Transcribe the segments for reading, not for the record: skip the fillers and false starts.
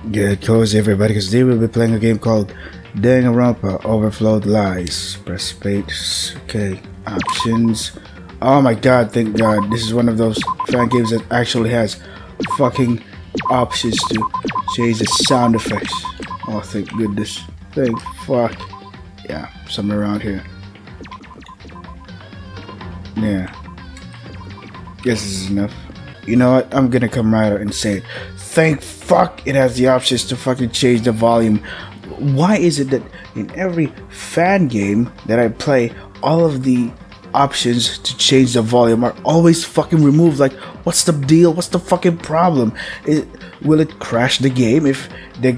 Get cozy everybody, because they will be playing a game called Danganronpa Overflowed Lies. Press space. Okay, options. Oh my god, thank god. This is one of those fan games that actually has fucking options to change the sound effects. Oh, thank goodness. Thank fuck. Yeah, somewhere around here. Yeah. Guess this is enough. You know what? I'm gonna come right out and say it. Thank fuck it has the options to fucking change the volume. Why is it that in every fan game that I play, all of the options to change the volume are always fucking removed? Like, what's the deal? What's the fucking problem? Will it crash the game if the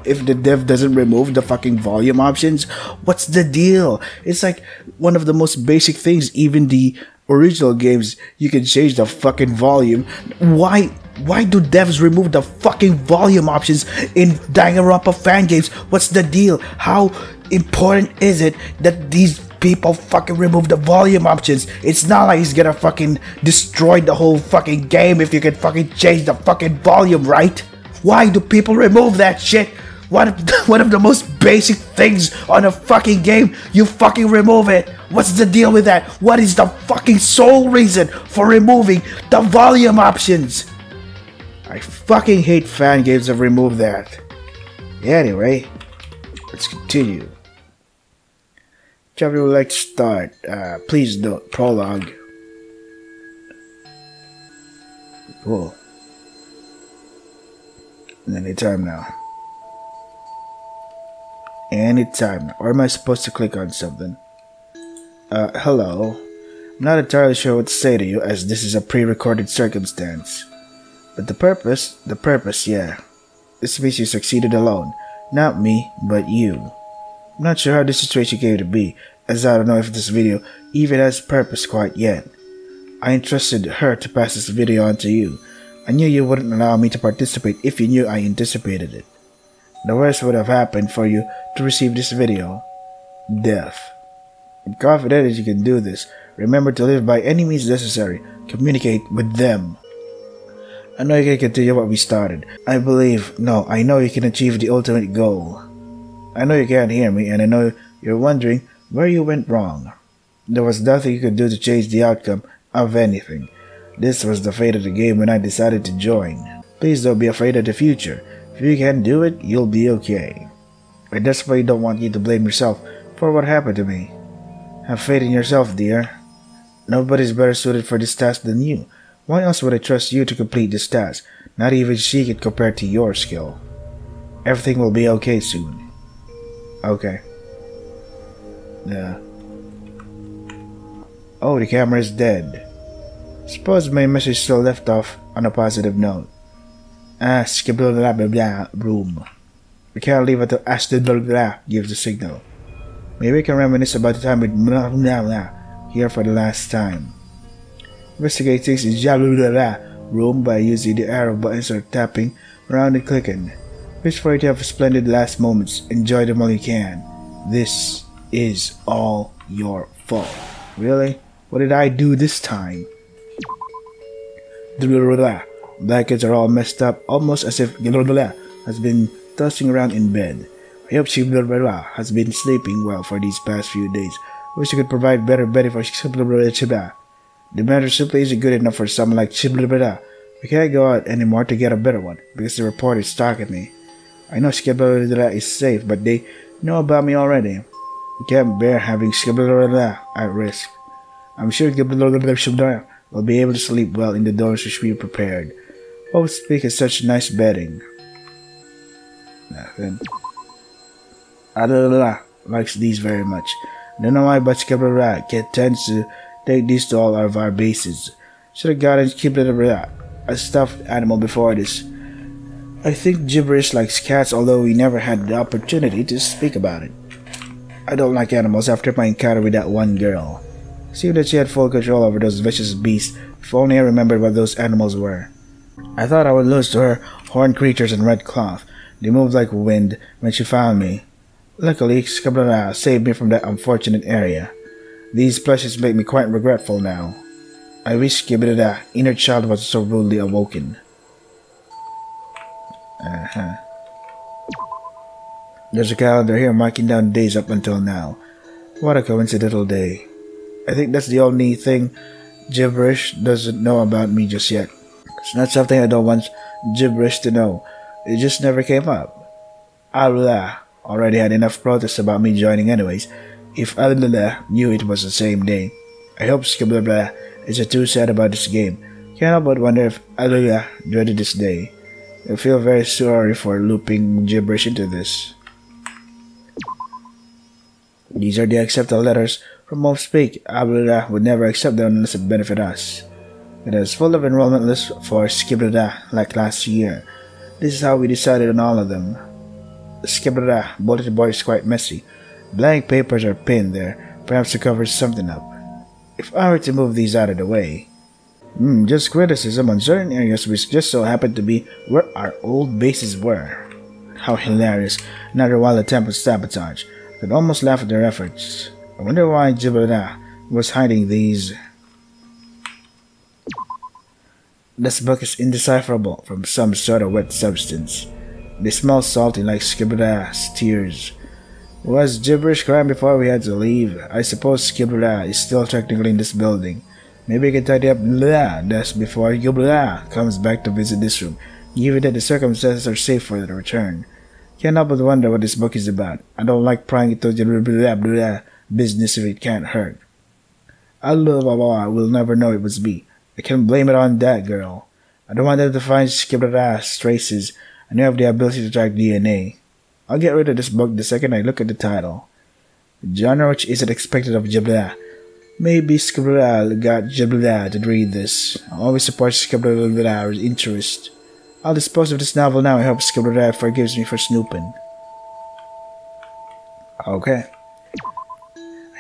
if the dev doesn't remove the fucking volume options? What's the deal? It's like one of the most basic things. Even the original games, you can change the fucking volume. Why do devs remove the fucking volume options in Danganronpa fan games? What's the deal? How important is it that these people fucking remove the volume options? It's not like he's gonna fucking destroy the whole fucking game if you can fucking change the fucking volume, right? Why do people remove that shit? One of the most basic things on a fucking game, you fucking remove it. What's the deal with that? What is the fucking sole reason for removing the volume options? I fucking hate fan games that remove that. Anyway, let's continue. Chapter would like to start. Please note, prologue. Cool. Anytime now. Anytime now. Or am I supposed to click on something? Hello. I'm not entirely sure what to say to you, as this is a pre-recorded circumstance. But the purpose, yeah. This means you succeeded alone. Not me, but you. I'm not sure how this situation came to be, as I don't know if this video even has purpose quite yet. I entrusted her to pass this video on to you. I knew you wouldn't allow me to participate if you knew I anticipated it. The worst would have happened for you to receive this video. Death. I'm confident that you can do this. Remember to live by any means necessary. Communicate with them. I know you can continue what we started. I know you can achieve the ultimate goal. I know you can't hear me, and I know you're wondering where you went wrong. There was nothing you could do to change the outcome of anything. This was the fate of the game when I decided to join. Please don't be afraid of the future. If you can do it, you'll be okay. I desperately don't want you to blame yourself for what happened to me. Have faith in yourself, dear. Nobody's better suited for this task than you. Why else would I trust you to complete this task? Not even she can compare to your skill. Everything will be okay soon. Okay. Yeah. Oh, the camera is dead. Suppose my message still left off on a positive note. Ask blah blah blah blah room. We can't leave until ask blah blah blah gives the signal. Maybe we can reminisce about the time with blah blah blah here for the last time. Investigate things in blah blah blah room by using the arrow buttons or tapping around and clicking. Wish for you to have splendid last moments. Enjoy them while you can. This is all your fault. Really? What did I do this time? Blankets are all messed up, almost as if has been tossing around in bed. I hope she has been sleeping well for these past few days. I wish I could provide better bedding for the matter simply isn't good enough for someone like Chiblabada. We can't go out anymore to get a better one, because the report is stalking me. I know Chiblabada is safe, but they know about me already. I can't bear having Chiblabada at risk. I'm sure Chiblabada will be able to sleep well in the dorms which we prepared. What would speak of such nice bedding? Nothing. Likes these very much. I don't know why, but Chiblabada tends to take these to all of our bases. Should have gotten Chiblabada, a stuffed animal before this. I think gibberish likes cats, although we never had the opportunity to speak about it. I don't like animals after my encounter with that one girl. Seemed that she had full control over those vicious beasts. If only I remembered what those animals were. I thought I would lose to her horned creatures in red cloth. They moved like wind when she found me. Luckily, Chiblabada saved me from that unfortunate area. These plushes make me quite regretful now. I wish Chiblabada, inner child, was so rudely awoken. Uh-huh. There's a calendar here marking down days up until now. What a coincidental day. I think that's the only thing Gibberish doesn't know about me just yet. It's not something I don't want Gibberish to know. It just never came up. Allah already had enough protests about me joining anyways. If Allah knew it was the same day. I hope Skibblabla isn't too sad about this game. Can't help but wonder if Allah dreaded this day. I feel very sorry for looping Gibberish into this. These are the accepted letters from Mopspeak. Abdullah would never accept them unless it benefit us. It is full of enrollment lists for Skibblada like last year. This is how we decided on all of them. The Skibblada bulletin board is quite messy. Blank papers are pinned there, perhaps to cover something up. If I were to move these out of the way... just criticism on certain areas which just so happened to be where our old bases were. How hilarious. Another wild attempt at sabotage. I could almost laugh at their efforts. I wonder why Gibberish was hiding these. This book is indecipherable from some sort of wet substance. They smell salty like Skibberish's tears. Was Gibberish crying before we had to leave? I suppose Skibberich is still technically in this building. Maybe I can tidy up the desk before Gibberish comes back to visit this room, given that the circumstances are safe for the return. Can't help but wonder what this book is about. I don't like prying into the business if it can't hurt. Allah will never know it was me. I can blame it on that girl. I don't want them to find Skibberish's traces. I now have the ability to track DNA. I'll get rid of this book the second I look at the title. The genre which isn't expected of Gibberish. Maybe Skibberich got Gibberish to read this. I always support Skibberish's interest. I'll dispose of this novel now. I hope Skibberich forgives me for snooping. Okay.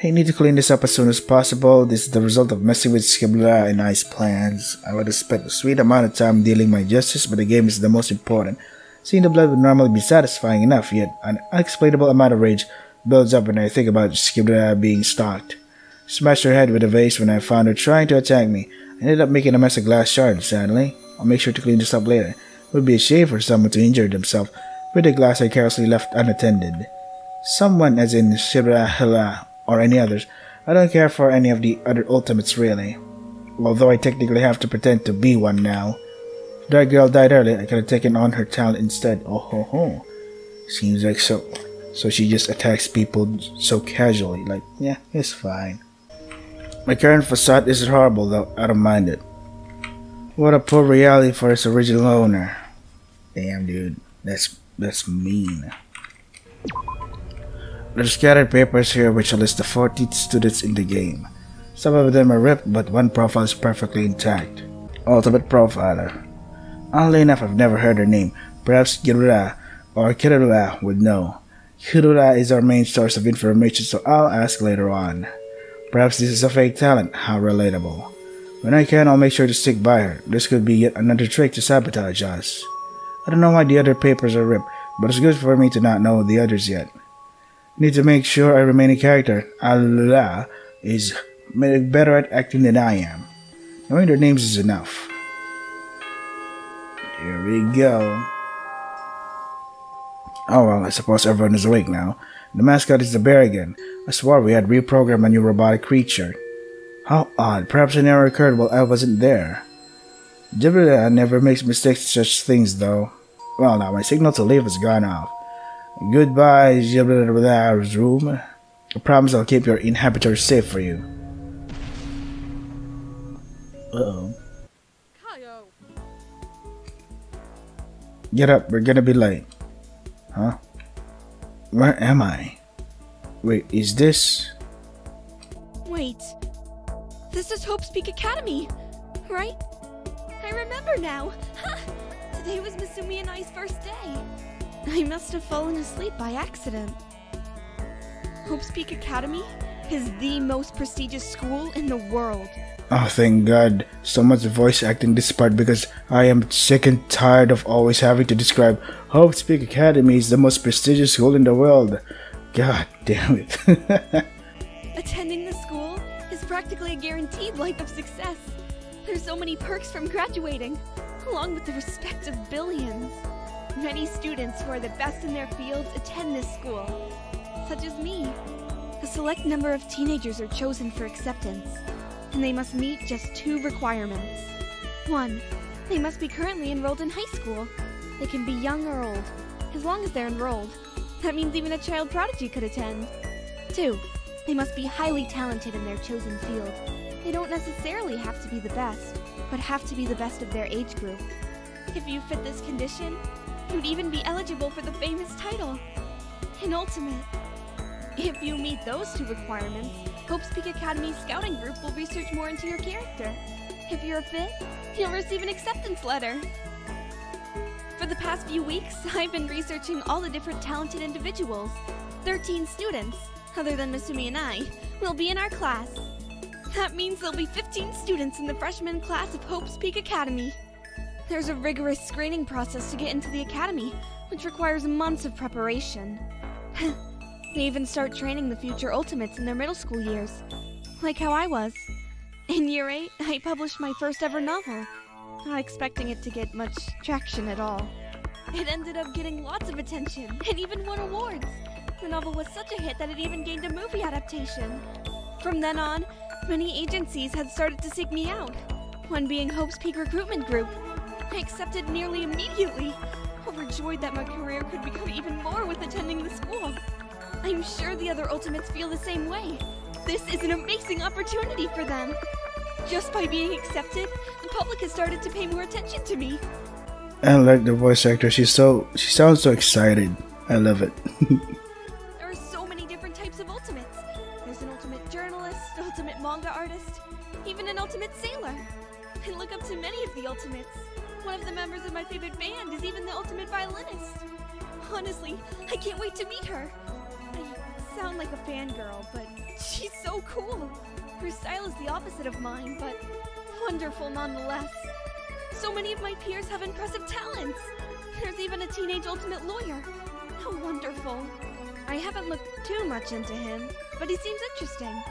I need to clean this up as soon as possible. This is the result of messing with Skibberich and I's plans. I would have spent a sweet amount of time dealing my justice, but the game is the most important. Seeing the blood would normally be satisfying enough, yet an unexplainable amount of rage builds up when I think about Skibberich being stalked. Smashed her head with a vase when I found her trying to attack me. I ended up making a mess of glass shards, sadly. I'll make sure to clean this up later. It would be a shame for someone to injure themselves with the glass I carelessly left unattended. Someone as in Shibra or any others. I don't care for any of the other ultimates really. Although I technically have to pretend to be one now. If that girl died early, I could have taken on her talent instead. Oh ho ho. Seems like so she just attacks people so casually. Like, yeah, it's fine. My current facade is horrible though, I don't mind it. What a poor reality for its original owner. Damn dude, that's mean. There's scattered papers here which list the 14 students in the game. Some of them are ripped, but one profile is perfectly intact. Ultimate Profiler. Oddly enough, I've never heard her name. Perhaps Girura or Kirura would know. Kirura is our main source of information, so I'll ask later on. Perhaps this is a fake talent. How relatable. When I can, I'll make sure to stick by her. This could be yet another trick to sabotage us. I don't know why the other papers are ripped, but it's good for me to not know the others yet. Need to make sure I remain a character. Allah is better at acting than I am. Knowing their names is enough. Here we go. Oh well, I suppose everyone is awake now. The mascot is the bear again. I swore we had reprogrammed a new robotic creature. How odd. Perhaps an error occurred while I wasn't there. Gibberish never makes mistakes in such things though. Well now, my signal to leave has gone off. Goodbye, Gibberish room. I promise I'll keep your inhabitants safe for you. Uh-oh. Get up, we're gonna be late. Huh? Where am I? Wait, is this... Wait. This is Hope's Peak Academy, right? I remember now. Today was Masumi and I's first day. I must have fallen asleep by accident. Hope's Peak Academy is the most prestigious school in the world. Oh, thank God. So much voice acting this part because I am sick and tired of always having to describe Hope's Peak Academy is the most prestigious school in the world. God damn it. Attending the school is practically a guaranteed life of success. There's so many perks from graduating, along with the respect of billions. Many students who are the best in their fields attend this school, such as me. A select number of teenagers are chosen for acceptance, and they must meet just 2 requirements. 1. They must be currently enrolled in high school. They can be young or old, as long as they're enrolled. That means even a child prodigy could attend. 2. They must be highly talented in their chosen field. They don't necessarily have to be the best, but have to be the best of their age group. If you fit this condition, you'd even be eligible for the famous title, an ultimate. If you meet those 2 requirements, Hope's Peak Academy's scouting group will research more into your character. If you're a fit, you'll receive an acceptance letter. For the past few weeks, I've been researching all the different talented individuals. 13 students, other than Misumi and I, will be in our class. That means there'll be 15 students in the freshman class of Hope's Peak Academy. There's a rigorous screening process to get into the academy, which requires months of preparation. They even start training the future ultimates in their middle school years, like how I was. In year 8, I published my first ever novel, not expecting it to get much traction at all. It ended up getting lots of attention, and even won awards. The novel was such a hit that it even gained a movie adaptation. From then on, many agencies had started to seek me out, one being Hope's Peak Recruitment Group. I accepted nearly immediately, overjoyed that my career could become even more with attending the school. I'm sure the other Ultimates feel the same way. This is an amazing opportunity for them. Just by being accepted, the public has started to pay more attention to me. I like the voice actor. She sounds so excited. I love it. There are so many different types of Ultimates. There's an Ultimate Journalist, Ultimate Manga Artist, even an Ultimate Sailor. I look up to many of the Ultimates. One of the members of my favorite band is even the Ultimate Violinist. Honestly, I can't wait to meet her. I sound like a fangirl, but she's so cool. Her style is the opposite of mine, but wonderful nonetheless. So many of my peers have impressive talents. There's even a teenage ultimate lawyer. How wonderful. I haven't looked too much into him, but he seems interesting,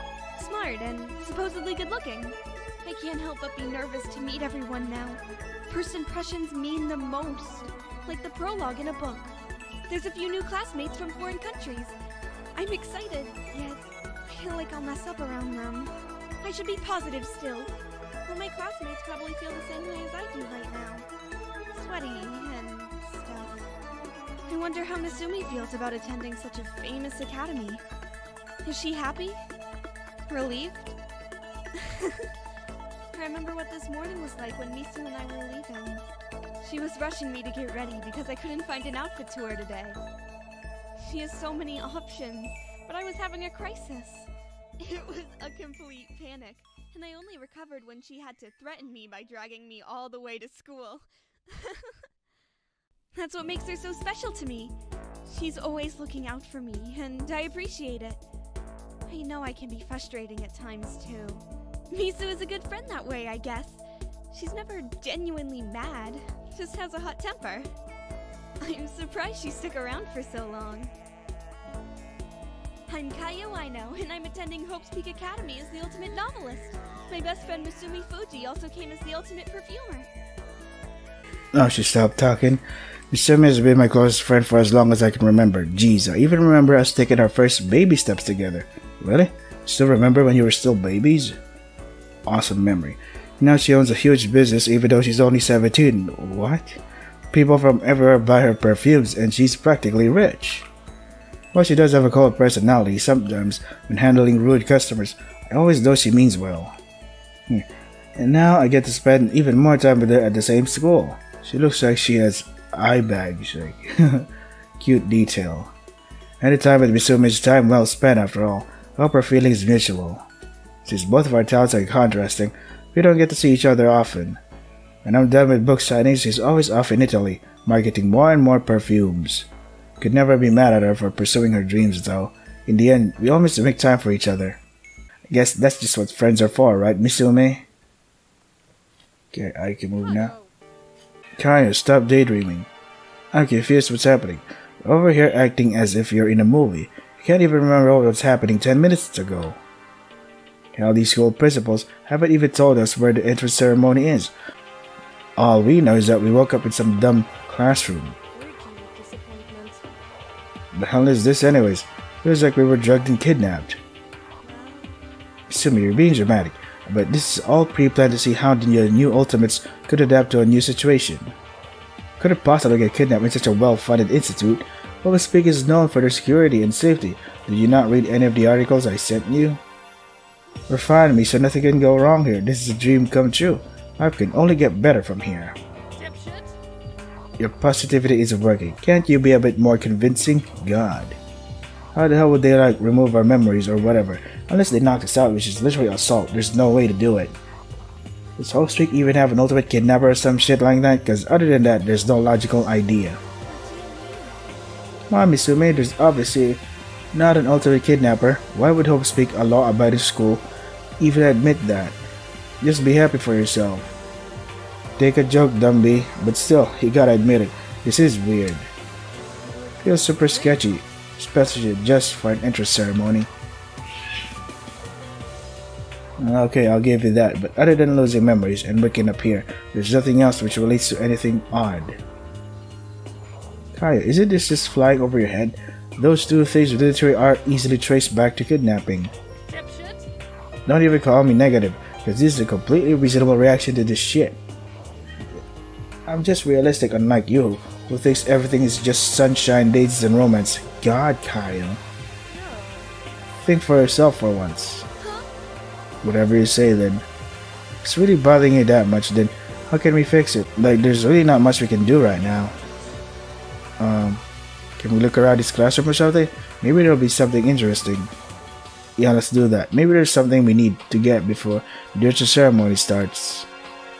smart, and supposedly good-looking. I can't help but be nervous to meet everyone now. First impressions mean the most, like the prologue in a book. There's a few new classmates from foreign countries. I'm excited, yet I feel like I'll mess up around them. I should be positive still. But my classmates probably feel the same way as I do right now. Sweaty and stuff. I wonder how Misumi feels about attending such a famous academy. Is she happy? Relieved? I remember what this morning was like when Misu and I were leaving. She was rushing me to get ready because I couldn't find an outfit to wear today. She has so many options, but I was having a crisis. It was a complete panic, and I only recovered when she had to threaten me by dragging me all the way to school. That's what makes her so special to me. She's always looking out for me, and I appreciate it. I know I can be frustrating at times, too. Misu is a good friend that way, I guess. She's never genuinely mad, just has a hot temper. I'm surprised she stuck around for so long. I'm Kaya Ueno, and I'm attending Hope's Peak Academy as the Ultimate Novelist. My best friend Misumi Fuji also came as the Ultimate Perfumer. Oh, she stopped talking. Misumi has been my closest friend for as long as I can remember. Jeez, I even remember us taking our first baby steps together. Really? Still remember when you were still babies? Awesome memory. Now she owns a huge business even though she's only 17. What? People from everywhere buy her perfumes and she's practically rich. While she does have a cold personality, sometimes when handling rude customers, I always know she means well. And now I get to spend even more time with her at the same school. She looks like she has eye bags, like cute detail. Any time with Misumi is time well spent after all. I hope our feeling is mutual. Since both of our talents are contrasting, we don't get to see each other often. When I'm done with book signings, she's always off in Italy, marketing more and more perfumes. Could never be mad at her for pursuing her dreams though. In the end, we always make time for each other. I guess that's just what friends are for, right, Misumi? Okay, I can move now. Kaya, stop daydreaming. I'm confused what's happening. You're over here acting as if you're in a movie. You can't even remember what was happening 10 minutes ago. Hell, these school principals haven't even told us where the entrance ceremony is. All we know is that we woke up in some dumb classroom. The hell is this anyways? Feels like we were drugged and kidnapped. Assuming you're being dramatic, but this is all pre-planned to see how the new Ultimates could adapt to a new situation. Couldn't possibly get kidnapped in such a well-funded institute. Speak is known for their security and safety. Did you not read any of the articles I sent you? Refine me so nothing can go wrong here. This is a dream come true. Life can only get better from here. Your positivity isn't working. Can't you be a bit more convincing? God. How the hell would they remove our memories or whatever? Unless they knocked us out, which is literally assault. There's no way to do it. Does Hopespeak even have an ultimate kidnapper or some shit like that? Because other than that, there's no logical idea. Come on, Misume, there's obviously not an ultimate kidnapper. Why would Hopespeak, a law-abiding school, even admit that? Just be happy for yourself. Take a joke, Dumby, but still, you gotta admit it. This is weird. Feels super sketchy, especially just for an entrance ceremony. Okay, I'll give you that, but other than losing memories and waking up here, there's nothing else which relates to anything odd. Kaya, isn't this just flying over your head? Those two things literally are easily traced back to kidnapping. Don't even call me negative, because this is a completely reasonable reaction to this shit. I'm just realistic, unlike you, who thinks everything is just sunshine, daisies, and romance. God, Kyle. Think for yourself for once. Whatever you say then. If it's really bothering you that much, then how can we fix it? Like, there's really not much we can do right now. Can we look around this classroom or something? Maybe there'll be something interesting. Yeah, let's do that. Maybe there's something we need to get before the ritual ceremony starts.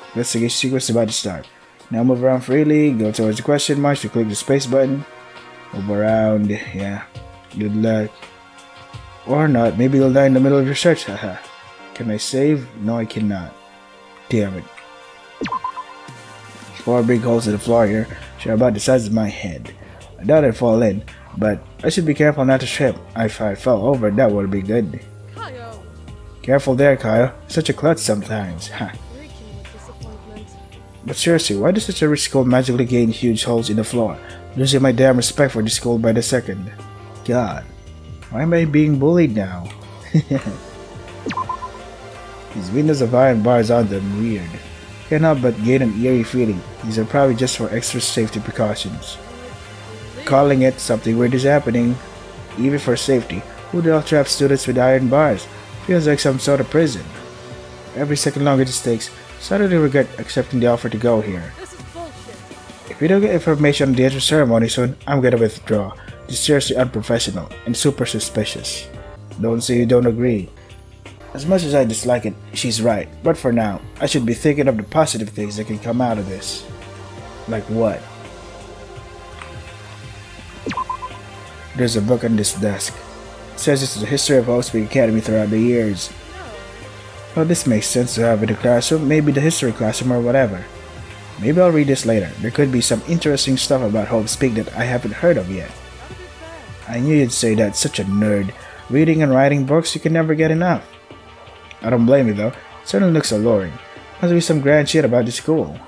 Investigation sequence about to start. Now move around freely, go towards the question marks, you click the space button. Move around, yeah. Good luck. Or not, maybe you'll die in the middle of your search, haha. Can I save? No, I cannot. Damn it. 4 big holes in the floor here, share about the size of my head. I doubt I'd fall in, but I should be careful not to trip. If I fell over, that would be good. Kyle. Careful there, Kyle. Such a klutz sometimes. Ha. But seriously, why does such a rich school magically gain huge holes in the floor? Losing my damn respect for this school by the second. God. Why am I being bullied now? These windows have iron bars on them, weird. Can't help but gain an eerie feeling. These are probably just for extra safety precautions. Calling it something weird is happening. Even for safety, who the hell traps students with iron bars? Feels like some sort of prison. Every second longer this takes, suddenly regret accepting the offer to go here. This is bullshit. If we don't get information on the entrance ceremony soon, I'm gonna withdraw. This is seriously unprofessional and super suspicious. Don't say you don't agree. As much as I dislike it, she's right. But for now, I should be thinking of the positive things that can come out of this. Like what? There's a book on this desk. It says it's the history of Hopespeak Academy throughout the years. Well, this makes sense to have in the classroom, maybe the history classroom or whatever. Maybe I'll read this later. There could be some interesting stuff about Hopespeak that I haven't heard of yet. I knew you'd say that, such a nerd. Reading and writing books, you can never get enough. I don't blame you though, it certainly looks alluring. Must be some grand shit about the school.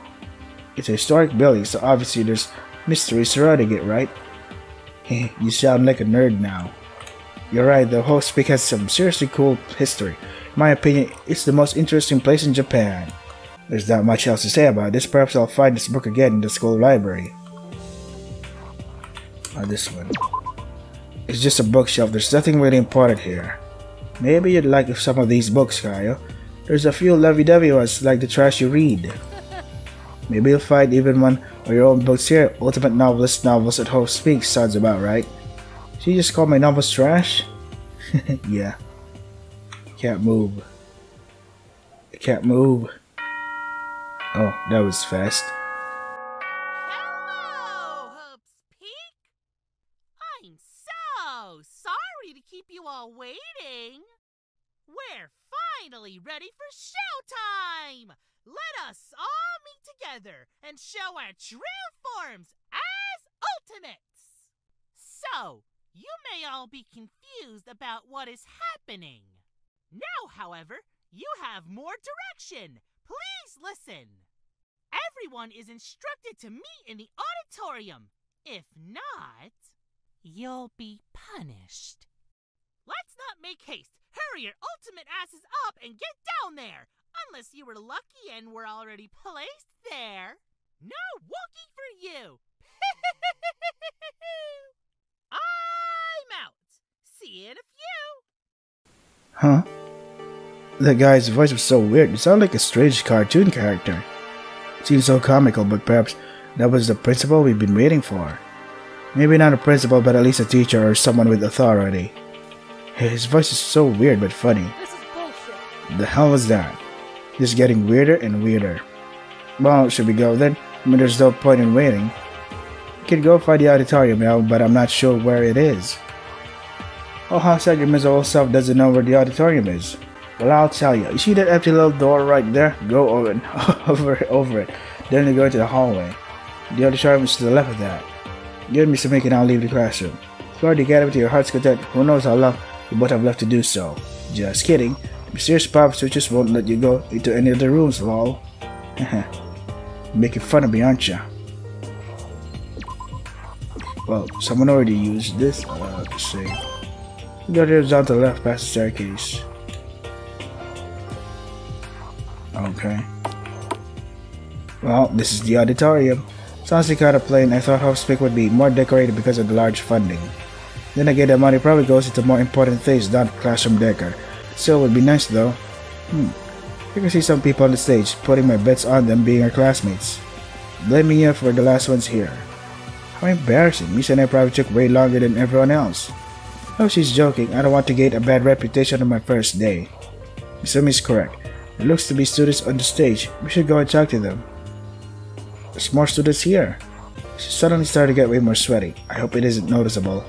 It's a historic building, so obviously there's mystery surrounding it, right? You sound like a nerd now. You're right, the Hopespeak has some seriously cool history. In my opinion, it's the most interesting place in Japan. There's not much else to say about this, perhaps I'll find this book again in the school library. This one. It's just a bookshelf, there's nothing really important here. Maybe you'd like some of these books, Kyle. There's a few lovey-dovey ones like the trash you read. Maybe you'll find even one of your own books here. Ultimate Novelist novels at Hopespeak sounds about right. Should you just call my novels trash? Yeah. Can't move. I can't move. Oh, that was fast. Hello, Hopespeak. I'm so sorry to keep you all waiting. We're finally ready for showtime. Let us all meet together and show our true forms as Ultimates. So, you may all be confused about what is happening. Now, however, you have more direction. Please listen. Everyone is instructed to meet in the auditorium. If not, you'll be punished. Let's not make haste. Hurry your ultimate asses up and get down there. Unless you were lucky and were already placed there. No walking for you. I'm out. See you in a few. Huh? That guy's voice was so weird. It sounded like a strange cartoon character. It seemed so comical, but perhaps that was the principal we've been waiting for. Maybe not a principal, but at least a teacher or someone with authority. His voice is so weird but funny. This is bullshit. The hell was that? Just getting weirder and weirder. Well, should we go then? I mean, there's no point in waiting. We could go find the auditorium now, but I'm not sure where it is. Oh, how sad your miserable self doesn't know where the auditorium is. Well, I'll tell you. You see that empty little door right there? Go over it. Then you go into the hallway. The auditorium is to the left of that. You and Mr. Mickey now leave the classroom. Explore the academy to your heart's content. Who knows how long you both have left to do so. Just kidding. The mysterious power switches won't let you go into any of the rooms, lol. Making fun of me, aren't ya? Well, someone already used this. Let's see. The auditorium's down to the left past the staircase. Okay. Well, this is the auditorium. Sounds like kind of plain. I thought Hope's Peak would be more decorated because of the large funding. Then again, the money probably goes into more important things than classroom decor. Still, would be nice though. I can see some people on the stage, putting my bets on them being our classmates. Blaming you for the last ones here. How embarrassing. Miss and I probably took way longer than everyone else. Oh, she's joking. I don't want to gain a bad reputation on my first day. Misumi's correct. There looks to be students on the stage. We should go and talk to them. There's more students here. She suddenly started to get way more sweaty. I hope it isn't noticeable.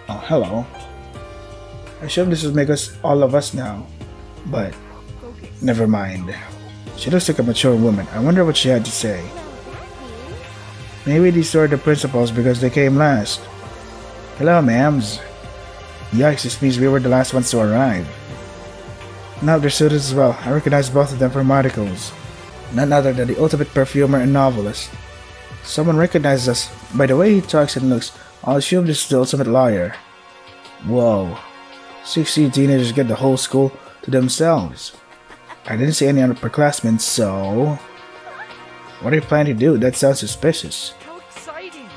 Oh, hello. I assume this would make us all of us now. But, never mind. She looks like a mature woman. I wonder what she had to say. Maybe these were the principals because they came last. Hello, ma'ams. Yikes, this means we were the last ones to arrive. Now they're students as well. I recognize both of them from articles. None other than the ultimate perfumer and novelist. Someone recognizes us. By the way he talks and looks, I'll assume this is the ultimate liar. Whoa. 16 teenagers get the whole school to themselves. I didn't see any upperclassmen, so... What are you planning to do? That sounds suspicious. How exciting!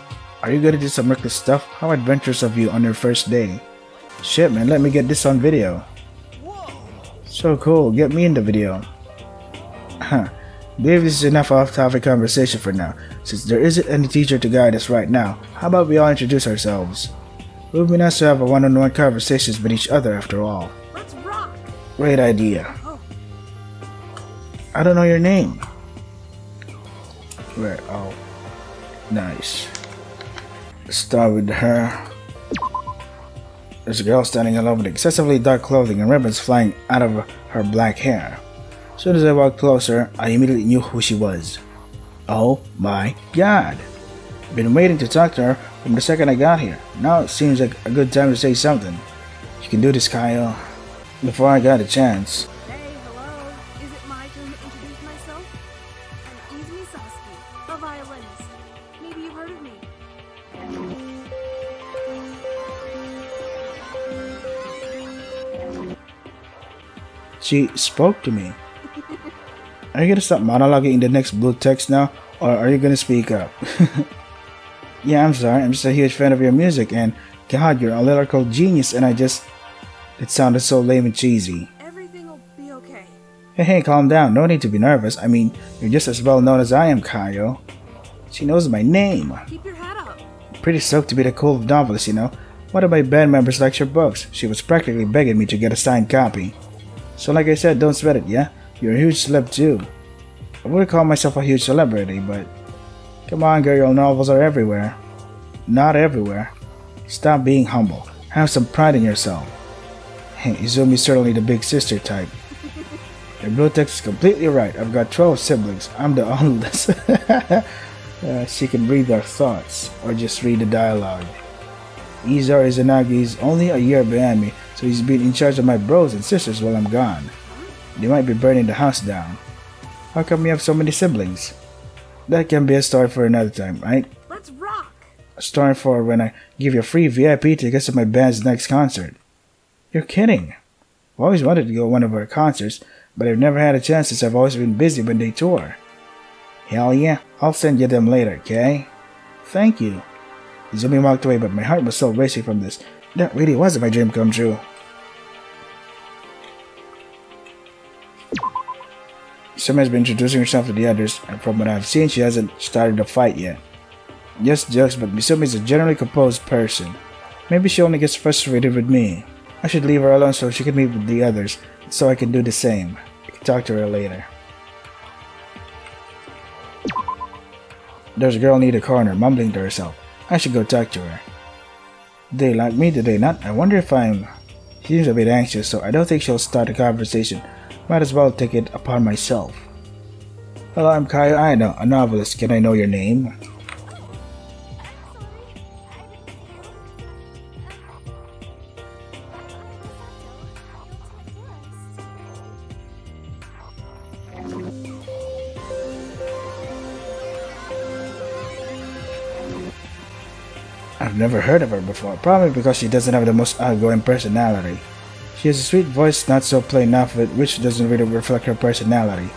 Are you gonna do some reckless stuff? How adventurous of you on your first day. Shit, man, let me get this on video. Whoa! So cool, get me in the video. Huh. Believe this is enough off-topic conversation for now. Since there isn't any teacher to guide us right now, how about we all introduce ourselves? It would be nice to have a one-on-one conversations with each other after all. Let's rock! Great idea. Oh. I don't know your name. Where? Oh. Nice. Let's start with her. There's a girl standing alone with excessively dark clothing and ribbons flying out of her black hair. As soon as I walked closer, I immediately knew who she was. Oh my god! Been waiting to talk to her from the second I got here. Now it seems like a good time to say something. You can do this, Kyle. Before I got a chance. Hey, hello. Is it my turn to introduce myself? I'm Izumi Sasuke, a violinist. Maybe you've heard of me. She spoke to me. Are you gonna stop monologuing in the next blue text now, or are you gonna speak up? Yeah, I'm sorry, I'm just a huge fan of your music, and god, you're a lyrical genius, and it sounded so lame and cheesy. Everything will be okay. Hey, calm down, no need to be nervous. I mean, you're just as well known as I am, Kaio. She knows my name. Keep your head up. Pretty stoked to be the cool novelist, you know. One of my band members likes your books. She was practically begging me to get a signed copy. So like I said, don't sweat it, yeah? You're a huge celeb too. I wouldn't call myself a huge celebrity, but... Come on, girl, your novels are everywhere. Not everywhere. Stop being humble. Have some pride in yourself. Hey, Izumi's certainly the big sister type. Your blue text is completely right. I've got 12 siblings. I'm the oldest. She can read our thoughts, or just read the dialogue. Izar Izanagi is only a year behind me, so he's been in charge of my bros and sisters while I'm gone. They might be burning the house down. How come you have so many siblings? That can be a story for another time, right? Let's rock! store for when I give you free VIP tickets to my band's next concert. You're kidding. I've always wanted to go to one of our concerts, but I've never had a chance since I've always been busy when they tour. Hell yeah, I'll send you them later, okay? Thank you. Izumi walked away, but my heart was still racing from this. That really was my dream come true. Izumi has been introducing herself to the others, and from what I've seen, she hasn't started a fight yet. Just jokes, but Izumi is a generally composed person. Maybe she only gets frustrated with me. I should leave her alone so she can meet with the others, so I can do the same. I can talk to her later. There's a girl near the corner, mumbling to herself. I should go talk to her. They like me, do they not? I wonder if I'm... She seems a bit anxious, so I don't think she'll start a conversation. Might as well take it upon myself. Hello, I'm Kaio Aino, a novelist. Can I know your name? I've never heard of her before, probably because she doesn't have the most outgoing personality. She has a sweet voice, not so plain outfit, which doesn't really reflect her personality.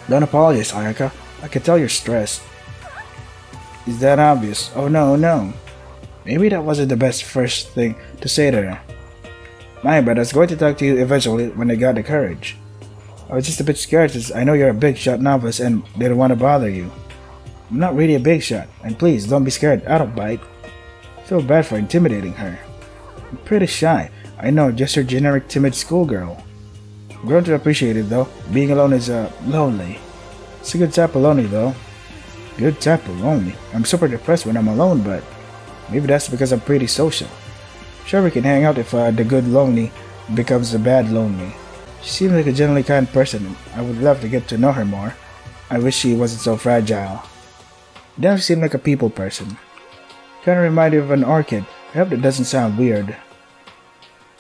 Don't apologize, Ayaka. I can tell you're stressed. Is that obvious? Oh no, no. Maybe that wasn't the best first thing to say to her. My bad, I was going to talk to you eventually when I got the courage. I was just a bit scared since I know you're a big shot novelist and didn't want to bother you. I'm not really a big shot, and please don't be scared, I don't bite. I feel bad for intimidating her. I'm pretty shy. I know, just your generic timid schoolgirl. I'm grown to appreciate it though. Being alone is lonely. It's a good type of lonely though. Good type of lonely. I'm super depressed when I'm alone, but maybe that's because I'm pretty social. Sure, we can hang out if the good lonely becomes the bad lonely. She seems like a generally kind person, and I would love to get to know her more. I wish she wasn't so fragile. You never seem like a people person. Kinda remind you of an orchid. I hope that doesn't sound weird.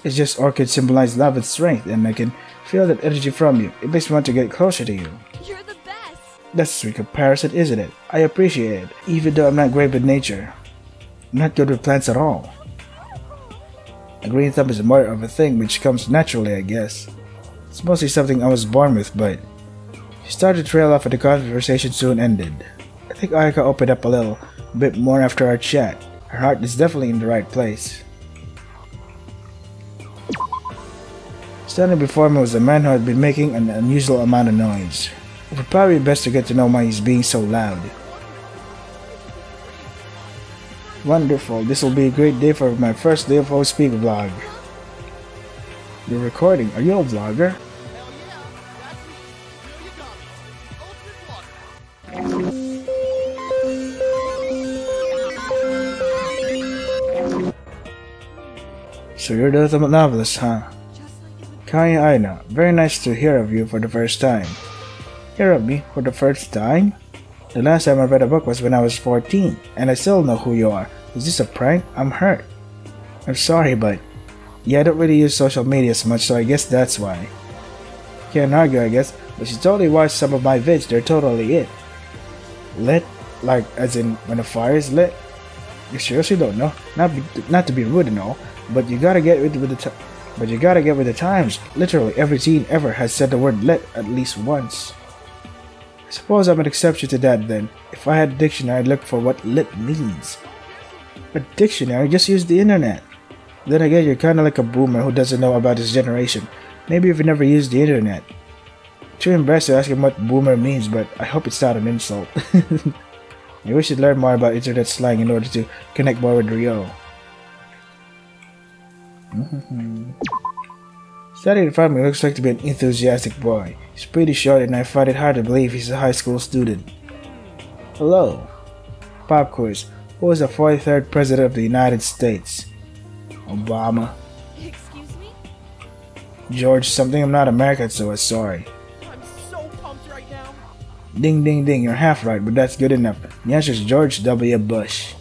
It's just orchids symbolize love and strength, and I can feel that energy from you. It makes me want to get closer to you. You're the best. That's a sweet comparison, isn't it? I appreciate it, even though I'm not great with nature. I'm not good with plants at all. A green thumb is more of a thing which comes naturally, I guess. It's mostly something I was born with, but... She started to trail off and the conversation soon ended. I think Ayaka opened up a little bit more after our chat. Her heart is definitely in the right place. Standing before me was a man who had been making an unusual amount of noise. It would probably be best to get to know why he's being so loud. Wonderful, this will be a great day for my first day of host speak vlog. You're recording, are you a vlogger? So you're the ultimate novelist, huh? Kaio Aino, very nice to hear of you for the first time. Hear of me for the first time? The last time I read a book was when I was 14, and I still know who you are. Is this a prank? I'm hurt. I'm sorry, but... Yeah, I don't really use social media as much, so I guess that's why. Can't argue, I guess, but you totally watched some of my vids, they're totally it. Lit? Like, as in, when the fire is lit? You seriously don't know? Not to be rude and all, but you gotta get with the times. Literally every teen ever has said the word lit at least once. I suppose I'm an exception to that then. If I had a dictionary, I'd look for what lit means. A dictionary? Just use the internet. Then again, you're kinda like a boomer who doesn't know about his generation. Maybe you've never used the internet. Too embarrassed to ask him what boomer means, but I hope it's not an insult. Maybe we should learn more about internet slang in order to connect more with Rio. Standing in front of me looks like to be an enthusiastic boy. He's pretty short and I find it hard to believe he's a high school student. Hello. Pop quiz. Who was the 43rd President of the United States? Obama. Excuse me? George something. I'm not American, so I'm sorry. I'm so pumped right now. Ding ding ding, you're half right, but that's good enough. The answer is George W. Bush.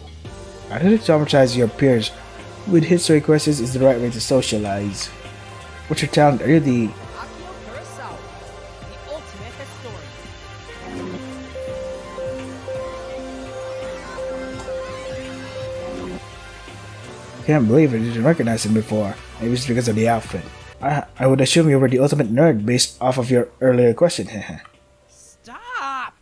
I didn't traumatize your peers. With history questions is the right way to socialize. What's your talent? Are you the... The ultimate historian. I can't believe I didn't recognize him before. Maybe it's because of the outfit. I would assume you were the ultimate nerd based off of your earlier question. Stop!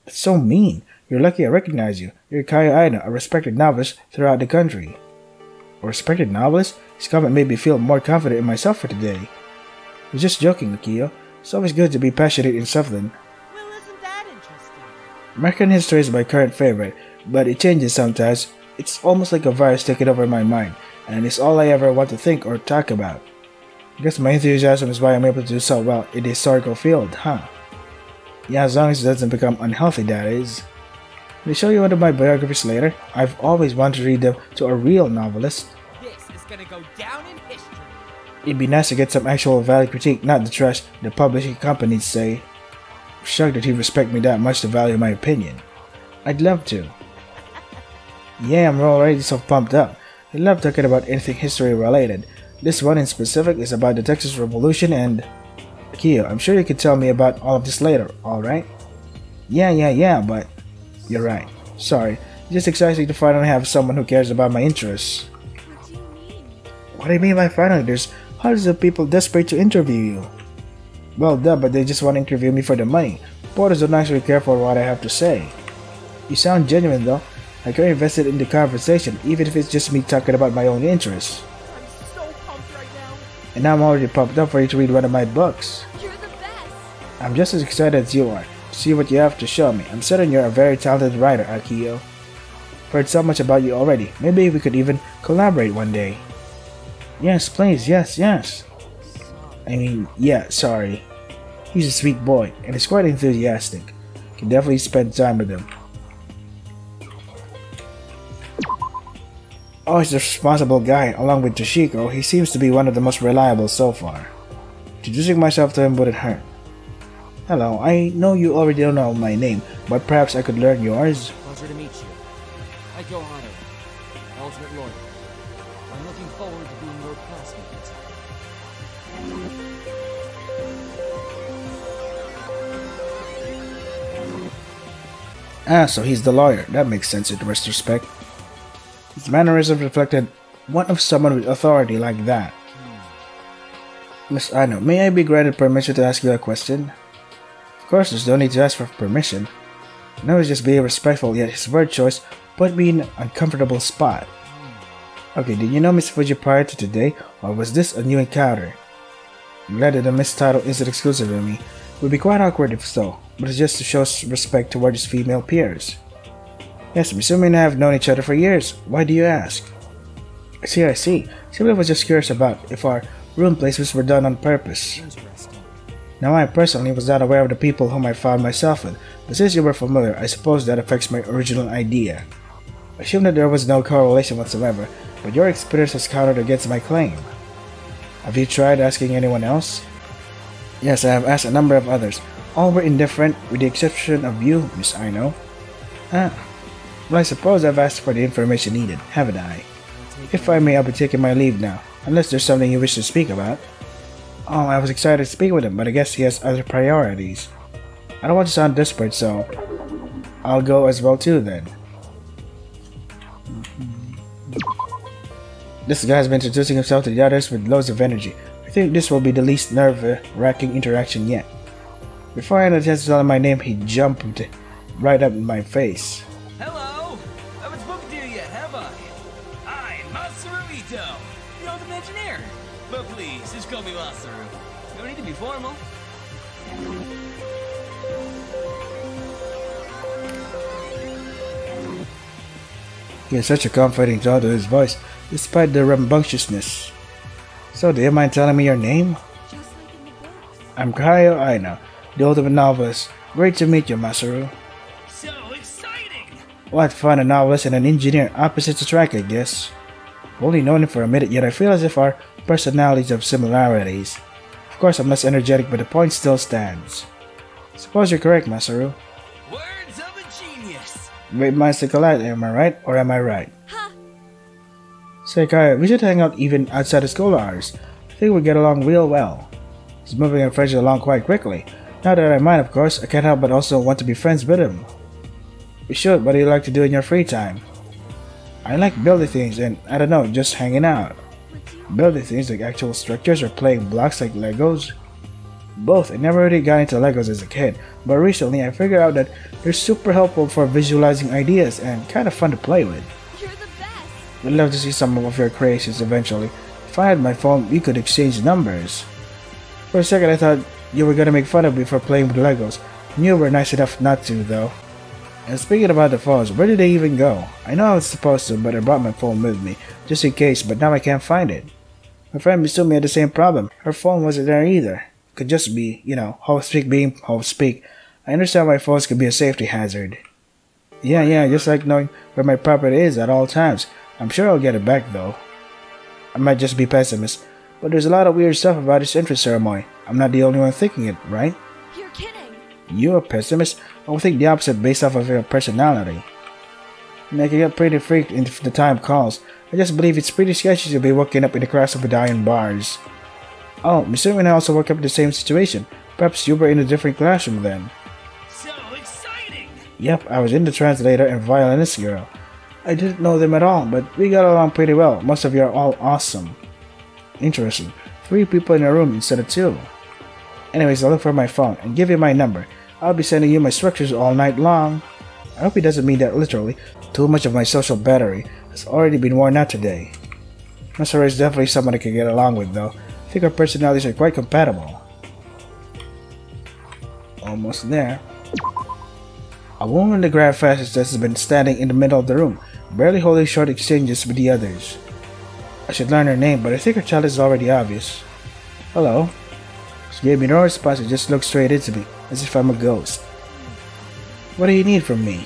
That's so mean. You're lucky I recognize you. You're Kaio Aina, a respected novelist throughout the country. A respected novelist? This comment made me feel more confident in myself for today. I was just joking, Akio. It's always good to be passionate in something. Well, isn't that interesting? American history is my current favorite, but it changes sometimes. It's almost like a virus taking over my mind, and it's all I ever want to think or talk about. I guess my enthusiasm is why I'm able to do so well in the historical field, huh? Yeah, as long as it doesn't become unhealthy, that is. Will I show you one of my biographies later? I've always wanted to read them to a real novelist. This is gonna go down in history. It'd be nice to get some actual valid critique, not the trash the publishing companies say. I'm shocked that he'd respect me that much to value my opinion. I'd love to. Yeah, I'm already so pumped up. I love talking about anything history related. This one in specific is about the Texas Revolution and... Akio, I'm sure you could tell me about all of this later, alright? Yeah, but... You're right. Sorry. It's just exciting to finally have someone who cares about my interests. What do you mean? What do you mean by finally? There's hundreds of people desperate to interview you. Well, duh, but they just want to interview me for the money. Reporters don't actually care for what I have to say. You sound genuine though. I get invested in the conversation, even if it's just me talking about my own interests. I'm so pumped right now. And now I'm already pumped up for you to read one of my books. You're the best. I'm just as excited as you are. See what you have to show me. I'm certain you're a very talented writer, Akio. I've heard so much about you already. Maybe we could even collaborate one day. Yes, please, yes. I mean, yeah, sorry. He's a sweet boy, and he's quite enthusiastic. Can definitely spend time with him. Oh, he's a responsible guy. Along with Toshiko, he seems to be one of the most reliable so far. Introducing myself to him wouldn't hurt. Hello, I know you already don't know my name, but perhaps I could learn yours. Pleasure to meet you. I go Hooray, ultimate lawyer. I'm looking forward to being your classmate. Ah, so he's the lawyer. That makes sense in retrospect. His mannerisms reflected one of someone with authority like that. Miss Ano, may I be granted permission to ask you a question? Of course, there's no need to ask for permission. No, he's just being respectful, yet his word choice put me in an uncomfortable spot. Okay, did you know Miss Fuji prior to today, or was this a new encounter? I'm glad that the Miss title isn't exclusive to me. It would be quite awkward if so, but it's just to show respect toward his female peers. Yes, I'm assuming I have known each other for years. Why do you ask? I see. Simply was just curious about if our room placements were done on purpose. Interesting. Now I personally was not aware of the people whom I found myself with, but since you were familiar, I suppose that affects my original idea. I assumed that there was no correlation whatsoever, but your experience has countered against my claim. Have you tried asking anyone else? Yes, I have asked a number of others. All were indifferent, with the exception of you, Miss Aino. Ah, well I suppose I've asked for the information needed, haven't I? If I may, I'll be taking my leave now, unless there's something you wish to speak about. Oh, I was excited to speak with him, but I guess he has other priorities. I don't want to sound desperate, so I'll go as well too then. This guy has been introducing himself to the others with loads of energy. I think this will be the least nerve-wracking interaction yet. Before I had a chance to tell him my name, he jumped right up in my face. Hello! Haven't spoken to you yet, have I? I'm Masaru Ito, the ultimate engineer. But please, just call me Masaru. No need to be formal. He has such a comforting tone to his voice, despite the rambunctiousness. So, do you mind telling me your name? Just like in the books. I'm Kaio Aina, the ultimate novelist. Great to meet you, Masaru. So exciting! What fun, a novelist and an engineer, opposites attract, I guess. I've only known him for a minute, yet I feel as if our personalities have similarities. Of course, I'm less energetic, but the point still stands. Suppose you're correct, Masaru. Words of a genius! Great minds think alike, am I right, or am I right? Ha! Say, Kaio, we should hang out even outside of school hours. I think we'd get along real well. He's moving our friendship along quite quickly. Not that I mind, of course, I can't help but also want to be friends with him. We should. What do you like to do in your free time? I like building things and, I don't know, just hanging out. Building things like actual structures or playing blocks like Legos? Both. I never really got into Legos as a kid, but recently I figured out that they're super helpful for visualizing ideas and kind of fun to play with. You're the best. I'd love to see some of your creations eventually. If I had my phone, we could exchange numbers. For a second I thought you were gonna make fun of me for playing with Legos. You were nice enough not to, though. And speaking about the phones, where did they even go? I know I was supposed to, but I brought my phone with me, just in case, but now I can't find it. My friend Misumi had the same problem. Her phone wasn't there either. Could just be, you know, host speak being host speak. I understand why phones could be a safety hazard. Yeah, just like knowing where my property is at all times. I'm sure I'll get it back though. I might just be pessimist, but there's a lot of weird stuff about this entry ceremony. I'm not the only one thinking it, right? You're kidding. You're a pessimist? I would think the opposite based off of your personality. And I can get pretty freaked if the time calls. I just believe it's pretty sketchy to be waking up in the crash of Medallion bars. Oh, Misumi and I also woke up in the same situation. Perhaps you were in a different classroom then. So exciting! Yep, I was in the translator and violinist girl. I didn't know them at all, but we got along pretty well. Most of you are all awesome. Interesting. 3 people in a room instead of 2. Anyways, I'll look for my phone and give you my number. I'll be sending you my structures all night long. I hope he doesn't mean that literally. Too much of my social battery has already been worn out today. Masara is definitely someone I can get along with though. I think our personalities are quite compatible. Almost there. A woman in the grad fascist has been standing in the middle of the room, barely holding short exchanges with the others. I should learn her name, but I think her child is already obvious. Hello. She gave me no response and just looked straight into me, as if I'm a ghost. What do you need from me?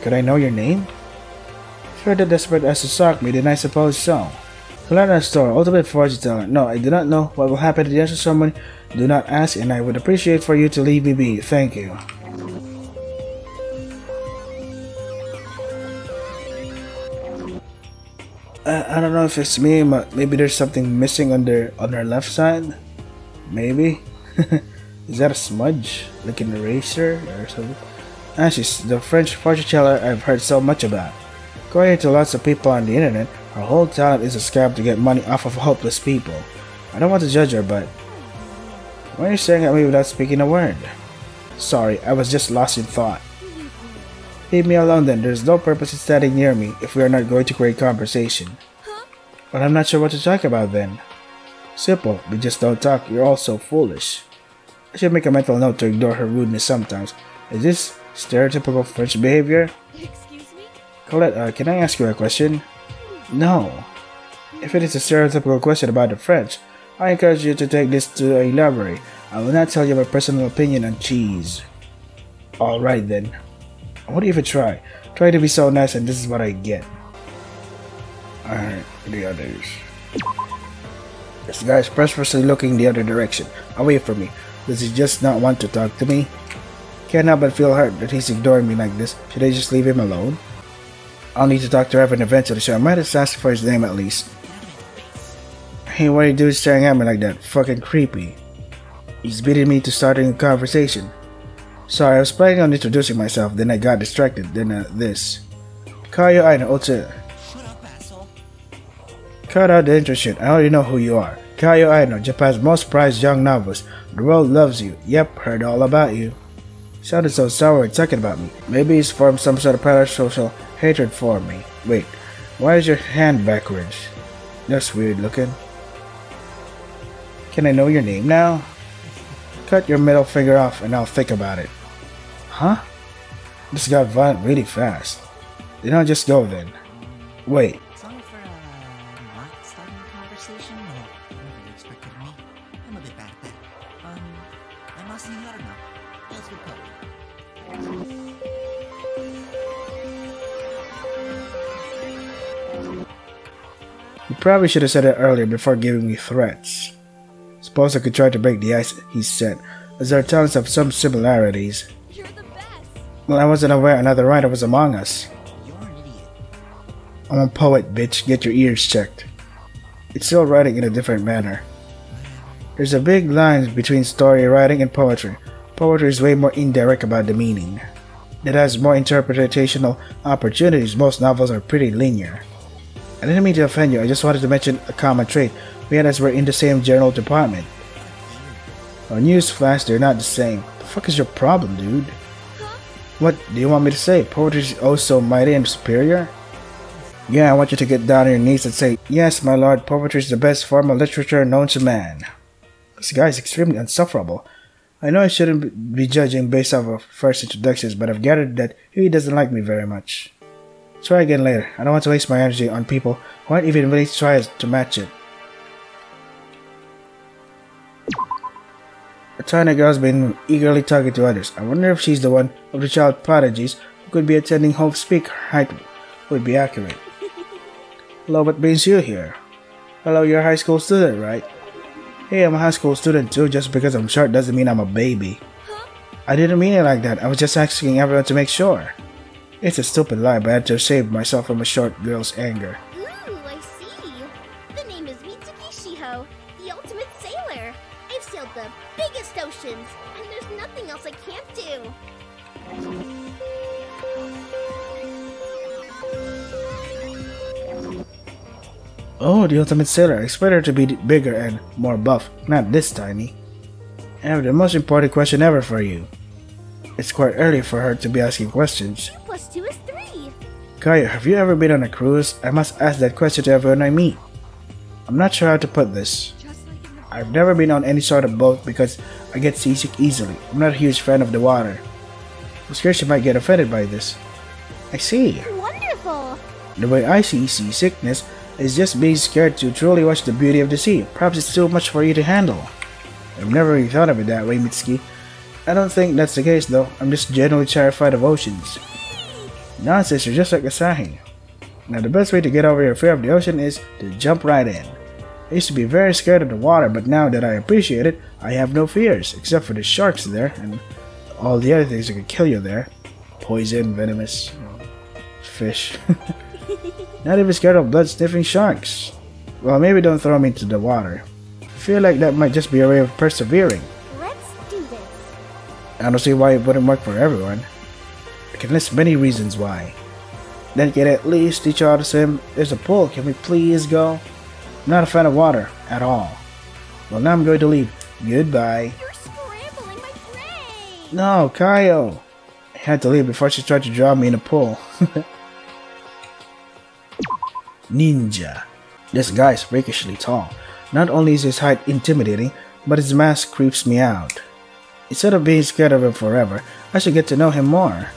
Could I know your name? If you're that desperate as to stalk me, then I suppose so. To learn our story, ultimate fortune teller. No, I do not know what will happen to the answer someone. Do not ask, and I would appreciate for you to leave me be. Thank you. I don't know if it's me, but maybe there's something missing on her left side. Maybe. Is that a smudge? Like an eraser or something? Ah, she's the French fortune teller I've heard so much about. According to lots of people on the internet, her whole talent is a scam to get money off of hopeless people. I don't want to judge her, but why are you staring at me without speaking a word? Sorry, I was just lost in thought. Leave me alone then. There's no purpose in standing near me if we are not going to create conversation. But I'm not sure what to talk about then. Simple, we just don't talk. You're all so foolish. I should make a mental note to ignore her rudeness sometimes. Is this stereotypical French behavior? Excuse me? Colette, can I ask you a question? No. If it is a stereotypical question about the French, I encourage you to take this to a library. I will not tell you my personal opinion on cheese. Alright then. I won't even try. Try to be so nice and this is what I get. Alright, the others. This guy is purposely looking the other direction, away from me. Does he just not want to talk to me? Can't help but feel hurt that he's ignoring me like this. Should I just leave him alone? I'll need to talk to Evan eventually, so I might just ask for his name at least. Hey, what are you doing staring at me like that? Fucking creepy. He's beating me to starting a conversation. Sorry, I was planning on introducing myself, then I got distracted, then this. Kayo Aino, Otsu. Shut up, asshole. Cut out the intro shit, I already know who you are. Kayo Aino, Japan's most prized young novelist. The world loves you. Yep, heard all about you. Sounded so sour when talking about me. Maybe he's formed some sort of parasocial hatred for me. Wait, why is your hand backwards? That's weird looking. Can I know your name now? Cut your middle finger off and I'll think about it. Huh? This got violent really fast. Then I'll just go then. Wait. Sorry for not starting a conversation or whatever you expected of me. I'm a bit bad at that. I'm not seeing out now. Let's go play. You probably should have said it earlier before giving me threats. Suppose I could try to break the ice, he said, as our talents have some similarities. You're the best. Well, I wasn't aware another writer was among us. You're an idiot. I'm a poet, bitch. Get your ears checked. It's still writing in a different manner. There's a big line between story writing and poetry. Poetry is way more indirect about the meaning. that has more interpretational opportunities. Most novels are pretty linear. I didn't mean to offend you, I just wanted to mention a common trait. We had us were in the same journal department. Oh, newsflash, they're not the same. The fuck is your problem, dude? Huh? What do you want me to say? Poetry is oh so mighty and superior? Yeah, I want you to get down on your knees and say, yes, my lord, poetry is the best form of literature known to man. This guy is extremely insufferable. I know I shouldn't be judging based off of first introductions, but I've gathered that he doesn't like me very much. Try again later. I don't want to waste my energy on people who aren't even willing to try to match it. A tiny girl's been eagerly talking to others. I wonder if she's the one of the child prodigies who could be attending Hope Speak. Height would be accurate. Hello, what brings you here? Hello, you're a high school student, right? Hey, I'm a high school student too. Just because I'm short doesn't mean I'm a baby. Huh? I didn't mean it like that. I was just asking everyone to make sure. It's a stupid lie, but I had to save myself from a short girl's anger. Ooh, I see. The name is Mitsuki Shiho, the ultimate sailor. I've sailed the biggest oceans, and there's nothing else I can't do. Oh, the ultimate sailor. I expect her to be bigger and more buff, not this tiny. I have the most important question ever for you. It's quite early for her to be asking questions. 2 + 2 is 3. Kaya, have you ever been on a cruise? I must ask that question to everyone I meet. I'm not sure how to put this. Just like in the I've never been on any sort of boat because I get seasick easily. I'm not a huge fan of the water. I'm scared she might get offended by this. I see. Wonderful. The way I see seasickness is just being scared to truly watch the beauty of the sea. Perhaps it's too much for you to handle. I've never really thought of it that way, Mitsuki. I don't think that's the case though. I'm just genuinely terrified of oceans. Nonsense, you're just like Asahi. Now the best way to get over your fear of the ocean is to jump right in. I used to be very scared of the water, but now that I appreciate it, I have no fears, except for the sharks there and all the other things that could kill you there. Poison, venomous, fish. Not even scared of blood-sniffing sharks. Well, maybe don't throw me into the water. I feel like that might just be a way of persevering. Let's do this. I don't see why it wouldn't work for everyone. I can list many reasons why. Then can at least teach you how to swim. There's a pool, can we please go? I'm not a fan of water, at all. Well, now I'm going to leave. Goodbye. You're scrambling my brain. No, Kaio! I had to leave before she tried to drown me in a pool. Ninja. This guy is freakishly tall. Not only is his height intimidating, but his mask creeps me out. Instead of being scared of him forever, I should get to know him more.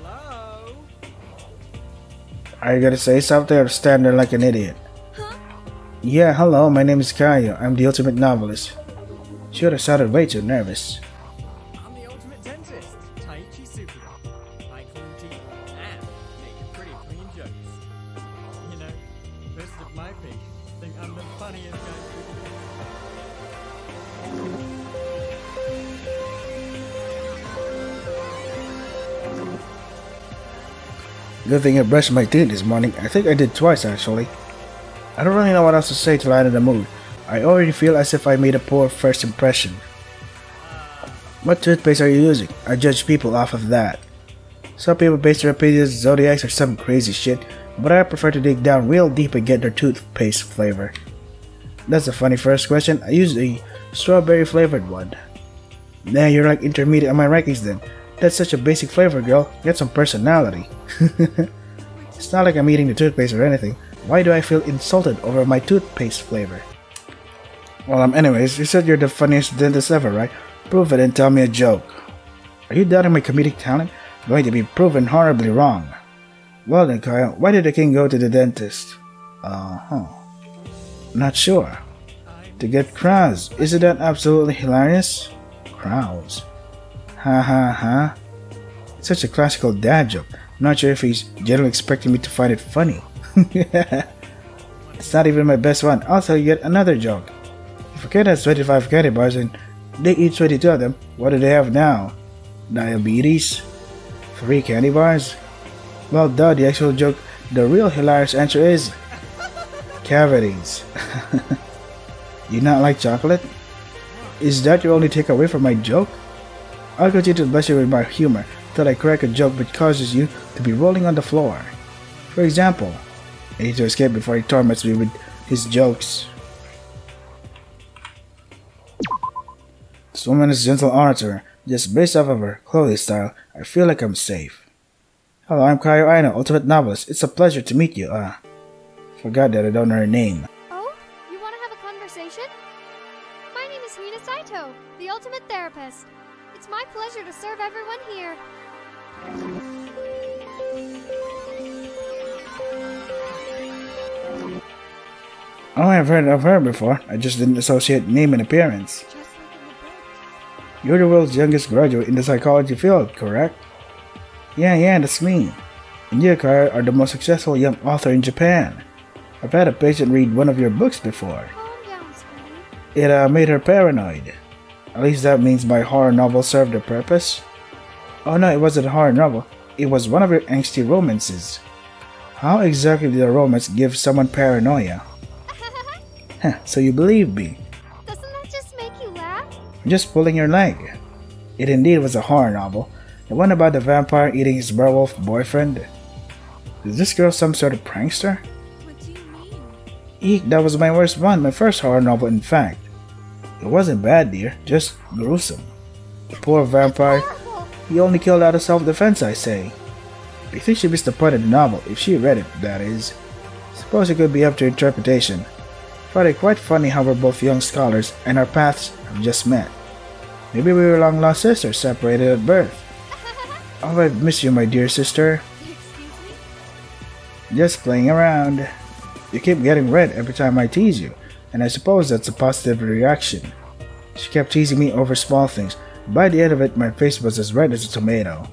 Hello? Are you gonna say something or stand there like an idiot? Huh? Yeah, hello, my name is Kaio. I'm the ultimate novelist. She would have sounded way too nervous. I'm the ultimate dentist, Taichi Super. I clean teeth and make pretty clean jokes. You know, most of my patients think I'm the funniest guy. Good thing I brushed my teeth this morning. I think I did twice actually. I don't really know what else to say till I'm in the mood. I already feel as if I made a poor first impression. What toothpaste are you using? I judge people off of that. Some people base their opinions on zodiacs or some crazy shit, but I prefer to dig down real deep and get their toothpaste flavor. That's a funny first question. I used a strawberry flavored one. Nah, you're like intermediate on my rankings then. That's such a basic flavor, girl. Get some personality. It's not like I'm eating the toothpaste or anything. Why do I feel insulted over my toothpaste flavor? Well, anyways, you said you're the funniest dentist ever, right? Prove it and tell me a joke. Are you doubting my comedic talent? Going to be proven horribly wrong. Well then, Kyle, why did the king go to the dentist? Not sure. To get crowns. Isn't that absolutely hilarious? Crowns. Ha ha ha. It's such a classical dad joke. I'm not sure if he's generally expecting me to find it funny. It's not even my best one. I'll tell you yet another joke. If a kid has 25 candy bars and they eat 22 of them, what do they have now? Diabetes? 3 candy bars? Well, duh, the actual joke, the real hilarious answer is cavities. You not like chocolate? Is that your only takeaway from my joke? I'll continue to bless you with my humor. till I crack a joke which causes you to be rolling on the floor. For example, I need to escape before he torments me with his jokes. This woman is gentle orator. Just based off of her clothing style, I feel like I'm safe. Hello, I'm Kayo Aino, ultimate novelist. It's a pleasure to meet you. Forgot that I don't know her name. Oh, you want to have a conversation? My name is Hina Saito, the ultimate therapist. It's my pleasure to serve everyone here. Oh, I've heard of her before. I just didn't associate name and appearance. Just like in the books. You're the world's youngest graduate in the psychology field, correct? Yeah, that's me. And you, Kayo, are the most successful young author in Japan. I've had a patient read one of your books before. Calm down, sweetie. It made her paranoid. At least that means my horror novel served a purpose. Oh no, it wasn't a horror novel. It was one of your angsty romances. How exactly did a romance give someone paranoia? So you believe me. Doesn't that just make you laugh? I'm just pulling your leg. It indeed was a horror novel. The one about the vampire eating his werewolf boyfriend. Is this girl some sort of prankster? What do you mean? Eek, that was my worst one, my first horror novel in fact. It wasn't bad, dear, just gruesome. The poor vampire, Horrible. he only killed out of self-defense, I say. I think she missed the point of the novel, if she read it, that is. Suppose it could be up to interpretation. Find it quite funny how we're both young scholars and our paths have just met. Maybe we were long-lost sisters separated at birth. Oh, I miss you, my dear sister. Excuse me? Just playing around. You keep getting red every time I tease you, and I suppose that's a positive reaction. She kept teasing me over small things. By the end of it, my face was as red as a tomato.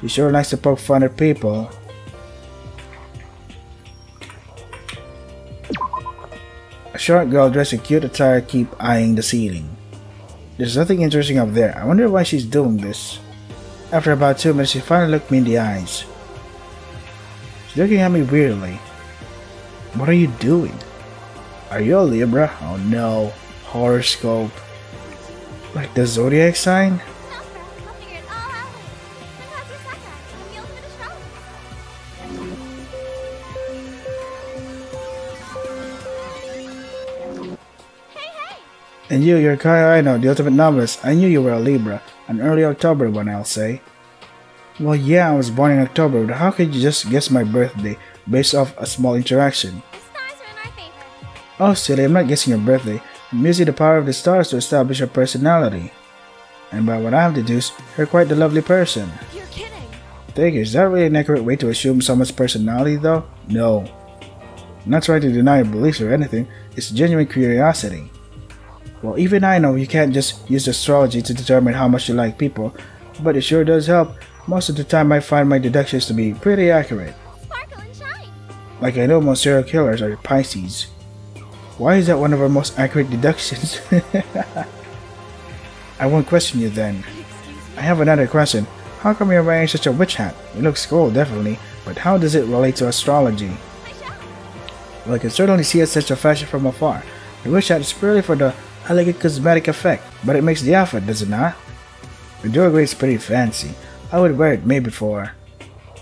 She sure likes to poke fun at people. A short girl dressed in cute attire keep eyeing the ceiling. There's nothing interesting up there. I wonder why she's doing this. After about 2 minutes, she finally looked me in the eyes. She's looking at me weirdly. What are you doing? Are you a Libra? Oh no. Horoscope. Like the zodiac sign? Now, Sprout, I'll figure it all out later. I'm Happy Sakurai. I'm the ultimate astrologist. Hey! And you're Kayo Aino, the ultimate novelist. I knew you were a Libra. An early October one, I'll say. Well, yeah, I was born in October, but how could you just guess my birthday based off a small interaction? The stars are in our favor. Oh, silly, I'm not guessing your birthday. I'm using the power of the stars to establish your personality. And by what I've deduced, you're quite the lovely person. You're kidding. Thank you. Is that really an accurate way to assume someone's personality, though? No. I'm not trying to deny your beliefs or anything. It's genuine curiosity. Well, even I know you can't just use astrology to determine how much you like people, but it sure does help. Most of the time I find my deductions to be pretty accurate. Sparkle and shine. Like I know most serial killers are Pisces. Why is that one of our most accurate deductions? I won't question you then. I have another question. How come you're wearing such a witch hat? It looks cool, definitely, but how does it relate to astrology? I shall. Well, I can certainly see it's such a fashion from afar. The witch hat is purely for the elegant cosmetic effect, but it makes the outfit, does it not? The do agree it's pretty fancy. I would wear it maybe for...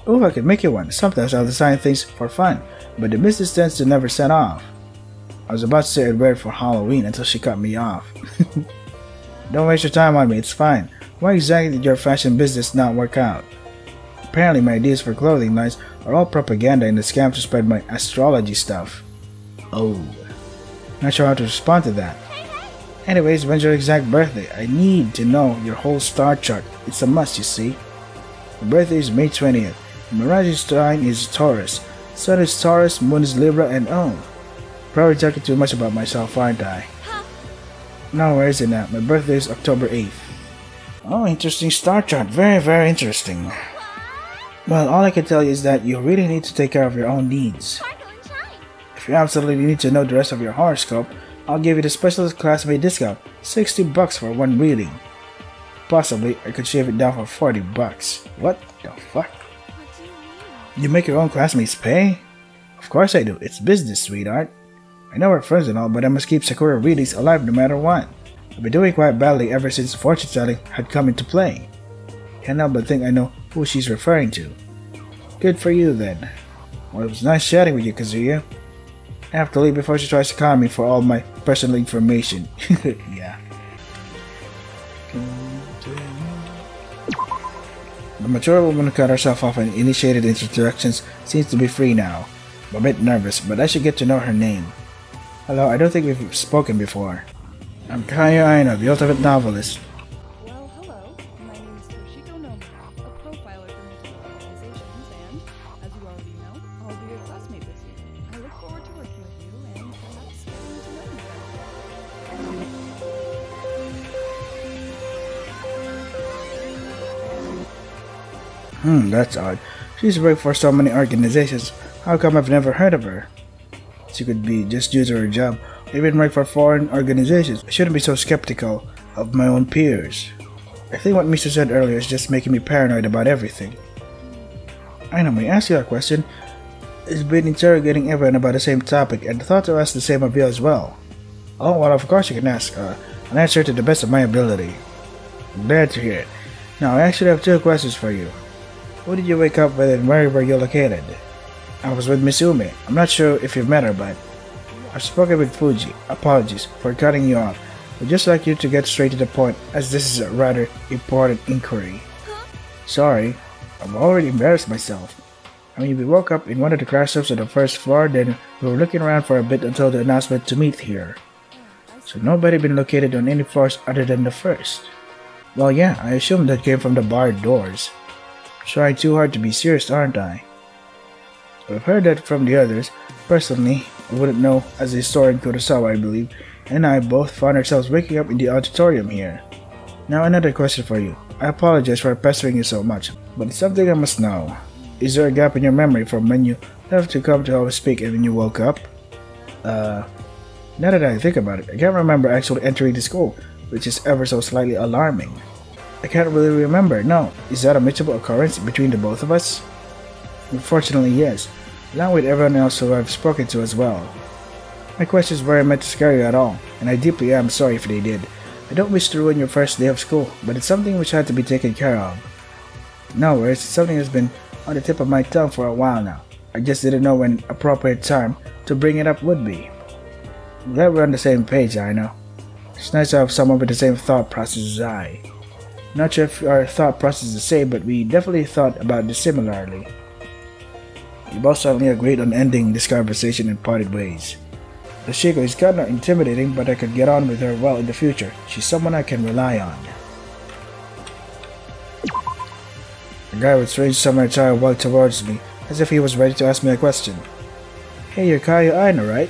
Oh, I could make you one. Sometimes I'll design things for fun, but the business tends to never set off. I was about to say I'd wear it for Halloween until she cut me off. Don't waste your time on me, it's fine. Why exactly did your fashion business not work out? Apparently my ideas for clothing lines are all propaganda in the scam to spread my astrology stuff. Oh. Not sure how to respond to that. Anyways, when's your exact birthday? I need to know your whole star chart. It's a must, you see. My birthday is May 20th. My rising sign is Taurus. Sun is Taurus, Moon is Libra, and oh. Probably talking too much about myself, aren't I? No, where is it now? My birthday is October 8th. Oh, interesting star chart. Very, very interesting. Well, all I can tell you is that you really need to take care of your own needs. Sparkle and shine. If you absolutely need to know the rest of your horoscope, I'll give you the special classmate discount, $60 for one reading. Possibly, I could shave it down for $40. What the fuck? What do you mean? You make your own classmates pay? Of course I do. It's business, sweetheart. I know we're friends and all, but I must keep Sakura readings alive no matter what. I've been doing quite badly ever since fortune telling had come into play. Can't help but think I know who she's referring to. Good for you then. Well, it was nice chatting with you, Kazuya. I have to leave before she tries to con me for all my personal information. Yeah. The mature woman who cut herself off and initiated introductions seems to be free now. I'm a bit nervous, but I should get to know her name. Hello, I don't think we've spoken before. I'm Kaya Aina, the ultimate novelist. Well, hello. My name is Toshiko Nomu, a profiler for multiple organizations, and, as you already know, I'll be your classmate this year. I look forward to working with you and perhaps getting to know you better. That's odd. She's worked for so many organizations. How come I've never heard of her? She could be just due to her job, or even work for foreign organizations. I shouldn't be so skeptical of my own peers. I think what Misa said earlier is just making me paranoid about everything. I know, may I ask you a question? I've been interrogating everyone about the same topic and thought to ask the same of you as well. Oh, well, of course you can ask. I'll answer to the best of my ability. Glad to hear it. Now, I actually have two questions for you. Who did you wake up with and where were you located? I was with Misumi. I'm not sure if you've met her, but I've spoken with Fuji. Apologies for cutting you off. I'd just like you to get straight to the point, as this is a rather important inquiry. Sorry, I've already embarrassed myself. I mean, we woke up in one of the classrooms on the first floor, then we were looking around for a bit until the announcement to meet here. So nobody been located on any floors other than the first. Well, yeah, I assume that came from the barred doors. Trying too hard to be serious, aren't I? I've heard that from the others. Personally, I wouldn't know, as a historian Kurosawa, I believe, and I both found ourselves waking up in the auditorium here. Now another question for you. I apologize for pestering you so much, but it's something I must know. Is there a gap in your memory from when you left to come to always speak and when you woke up? Now that I think about it, I can't remember actually entering the school, which is ever so slightly alarming. I can't really remember, no. Is that a mutual occurrence between the both of us? Unfortunately, yes, along with everyone else who I've spoken to as well. My questions weren't meant to scare you at all, and I deeply am sorry if they did. I don't wish to ruin your first day of school, but it's something which had to be taken care of. No worries, it's something that's been on the tip of my tongue for a while now. I just didn't know when appropriate time to bring it up would be. I'm glad we're on the same page, I know. It's nice to have someone with the same thought process as I. Not sure if our thought process is the same, but we definitely thought about this similarly. We both suddenly agreed on ending this conversation and parted ways. Toshiko is kinda intimidating, but I could get on with her well in the future. She's someone I can rely on. A guy with strange summer attire walked towards me, as if he was ready to ask me a question. Hey, you're Kaya Aina, right?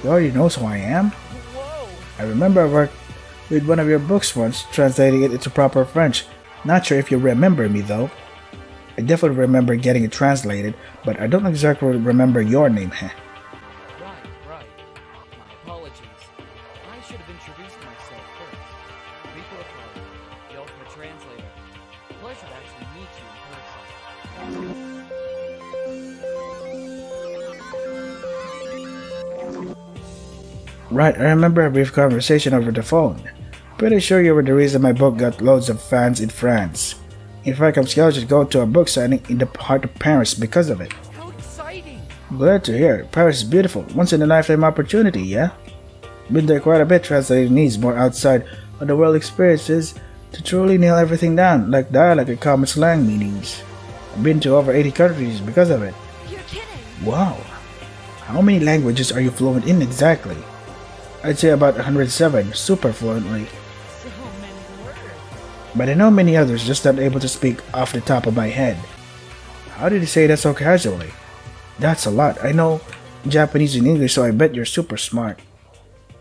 You already knows who I am? I remember I worked with one of your books once, translating it into proper French. Not sure if you remember me though. I definitely remember getting it translated, but I don't exactly remember your name, heh. Right. My apologies. I should have introduced myself first. Rico Akari, the ultimate translator. Pleasure to actually meet you in person. Right, I remember a brief conversation over the phone. Pretty sure you were the reason my book got loads of fans in France. In fact, I'm scheduled to go to a book signing in the heart of Paris because of it. How exciting! Glad to hear. Paris is beautiful. Once in a lifetime opportunity, yeah? Been there quite a bit, translating needs more outside of the world experiences to truly nail everything down, like dialect and common slang meanings. I've been to over 80 countries because of it. You're kidding. Wow. How many languages are you fluent in exactly? I'd say about 107, super fluently. So many words. But I know many others just not able to speak off the top of my head. How did you say that so casually? That's a lot. I know Japanese and English, so I bet you're super smart.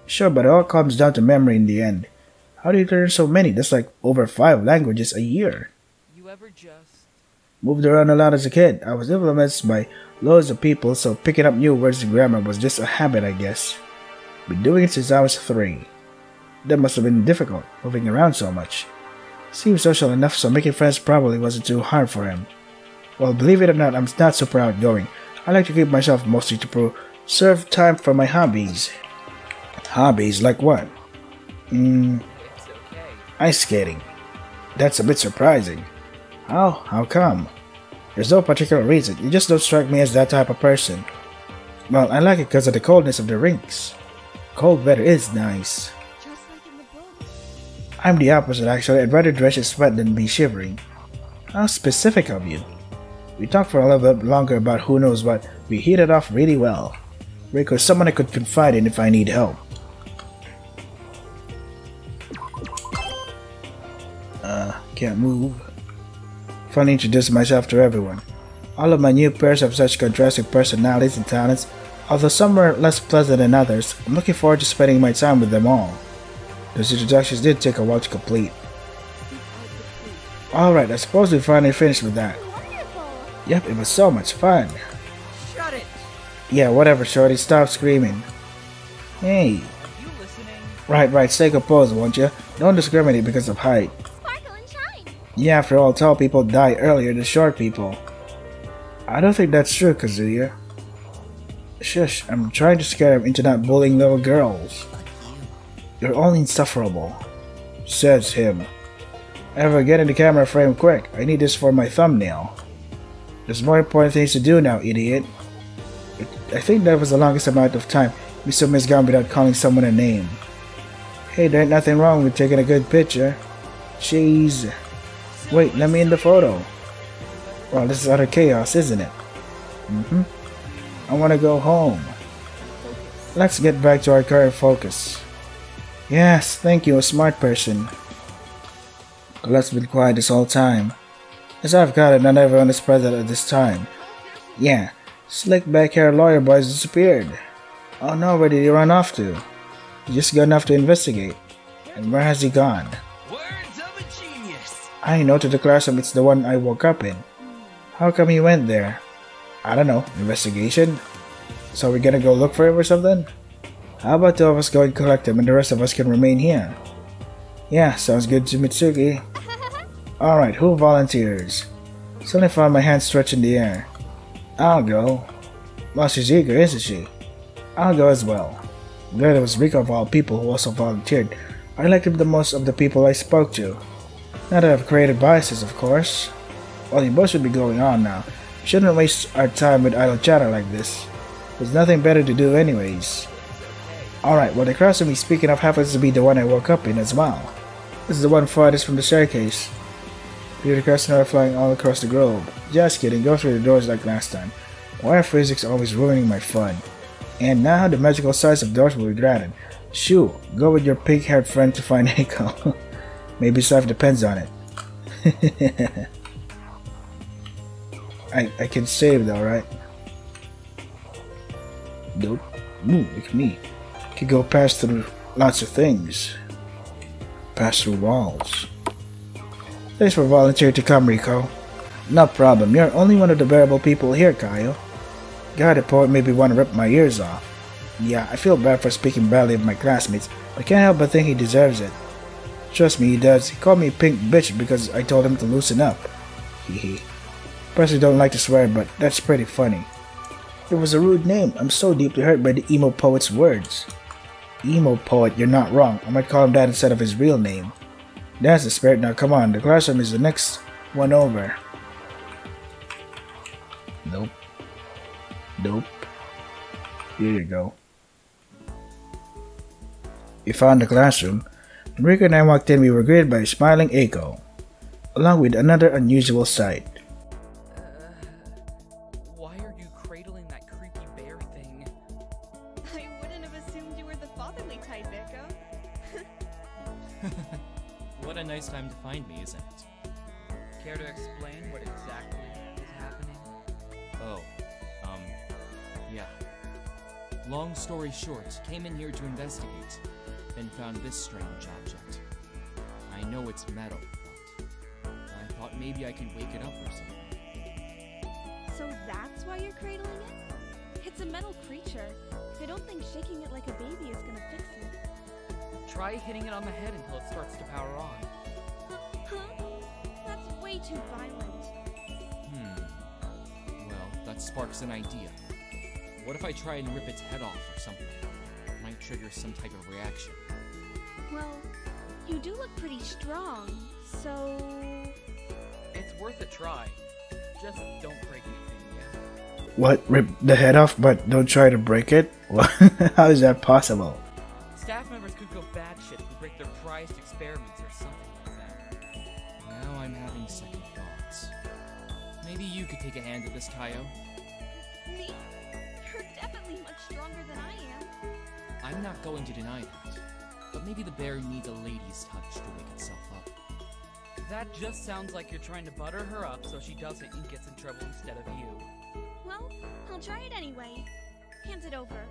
Sure, but it all comes down to memory in the end. How do you learn so many? That's like over 5 languages a year. You ever just... Moved around a lot as a kid. I was influenced by loads of people, so picking up new words and grammar was just a habit, I guess. Been doing it since I was 3. That must have been difficult, moving around so much. Seems social enough, so making friends probably wasn't too hard for him. Well, believe it or not, I'm not super outgoing. I like to keep myself mostly to preserve time for my hobbies. Hobbies like what? It's okay. Ice skating. That's a bit surprising. Oh, how come? There's no particular reason, you just don't strike me as that type of person. Well, I like it because of the coldness of the rinks. Cold weather is nice. Just like in the book. I'm the opposite actually, I'd rather dress in sweat than be shivering. How specific of you. We talked for a little bit longer about who knows what. We hit it off really well. Rico's someone I could confide in if I need help. Can't move. Finally introduce myself to everyone. All of my new peers have such contrasting personalities and talents. Although some are less pleasant than others, I'm looking forward to spending my time with them all. Those introductions did take a while to complete. Alright, I suppose we finally finished with that. Wonderful! Yep, it was so much fun. Shut it! Yeah, whatever, shorty, stop screaming. Hey. You listening? Right, stay composed, won't you? Don't discriminate because of height. Sparkle and shine! Yeah, after all, tall people die earlier than short people. I don't think that's true, Kazuya. Shush, I'm trying to scare him into not bullying little girls. You're all insufferable. Says him. Ever get in the camera frame quick, I need this for my thumbnail. There's more important things to do now, idiot. I think that was the longest amount of time Misumi's gone without calling someone a name. Hey, there ain't nothing wrong with taking a good picture. Jeez. Wait, let me in the photo. Well, this is utter chaos, isn't it? I want to go home. Let's get back to our current focus. Yes, thank you, a smart person. Colette's been quiet this whole time. As I've got it, not everyone is present at this time. Yeah, slick back hair lawyer boy's disappeared. Oh no, where did he run off to? He just got enough to investigate. And where has he gone? Words of a genius! I know to the classroom it's the one I woke up in. How come he went there? I don't know, investigation? So we're gonna go look for him or something? How about two of us go and collect him and the rest of us can remain here? Yeah, sounds good to Mitsuki. Alright, who volunteers? Suddenly found my hand stretched in the air. I'll go. Well, she's eager, isn't she? I'll go as well. There was Rico of all people who also volunteered. I liked him the most of the people I spoke to. Not that I've created biases, of course. Well, you both should be going on now. We shouldn't waste our time with idle chatter like this. There's nothing better to do anyways. Alright, well the classroom he's speaking of happens to be the one I woke up in as well. This is the one farthest from the staircase. Beauty casters are flying all across the globe. Just kidding, go through the doors like last time. Why are physics always ruining my fun? And now the magical size of doors will be granted. Shoo, go with your pink-haired friend to find Eiko. Maybe his life depends on it. I can save though, right? Nope. Ooh, look at me. Can go pass through lots of things. Pass through walls. Thanks for volunteering to come, Rico. No problem, you're only one of the bearable people here, Kaio. God, the poet made me want to rip my ears off. Yeah, I feel bad for speaking badly of my classmates, but can't help but think he deserves it. Trust me, he does. He called me pink bitch because I told him to loosen up. Hehe. Personally don't like to swear, but that's pretty funny. It was a rude name. I'm so deeply hurt by the emo poet's words. Emo poet, you're not wrong. I might call him that instead of his real name. That's the spirit. Now come on, the classroom is the next one over. Nope. Nope. Here you go. We found the classroom. When Rico and I walked in, we were greeted by a smiling Eiko, along with another unusual sight. Why are you cradling that creepy bear thing? I wouldn't have assumed you were the fatherly type, Echo. What a nice time to find me, isn't it? Care to explain what exactly is happening? Oh, yeah. Long story short, came in here to investigate, then found this strange object. I know it's metal, but I thought maybe I could wake it up or something. So that's why you're cradling it? It's a metal creature. I don't think shaking it like a baby is gonna fix it. Try hitting it on the head until it starts to power on. Huh? That's way too violent. Well, that sparks an idea. What if I try and rip its head off or something? It might trigger some type of reaction. Well, you do look pretty strong, so... It It's worth a try. Just don't break anything, yeah? What? Rip the head off, but don't try to break it? What? How is that possible? Staff members could go batshit if we break their prized experiments or something like that. Now I'm having second thoughts. Maybe you could take a hand at this, Tayo. Me? You're definitely much stronger than I am. I'm not going to deny that. But maybe the bear needs a lady's touch to wake itself up. That just sounds like you're trying to butter her up so she doesn't and gets in trouble instead of you. Well, I'll try it anyway. Hand it over.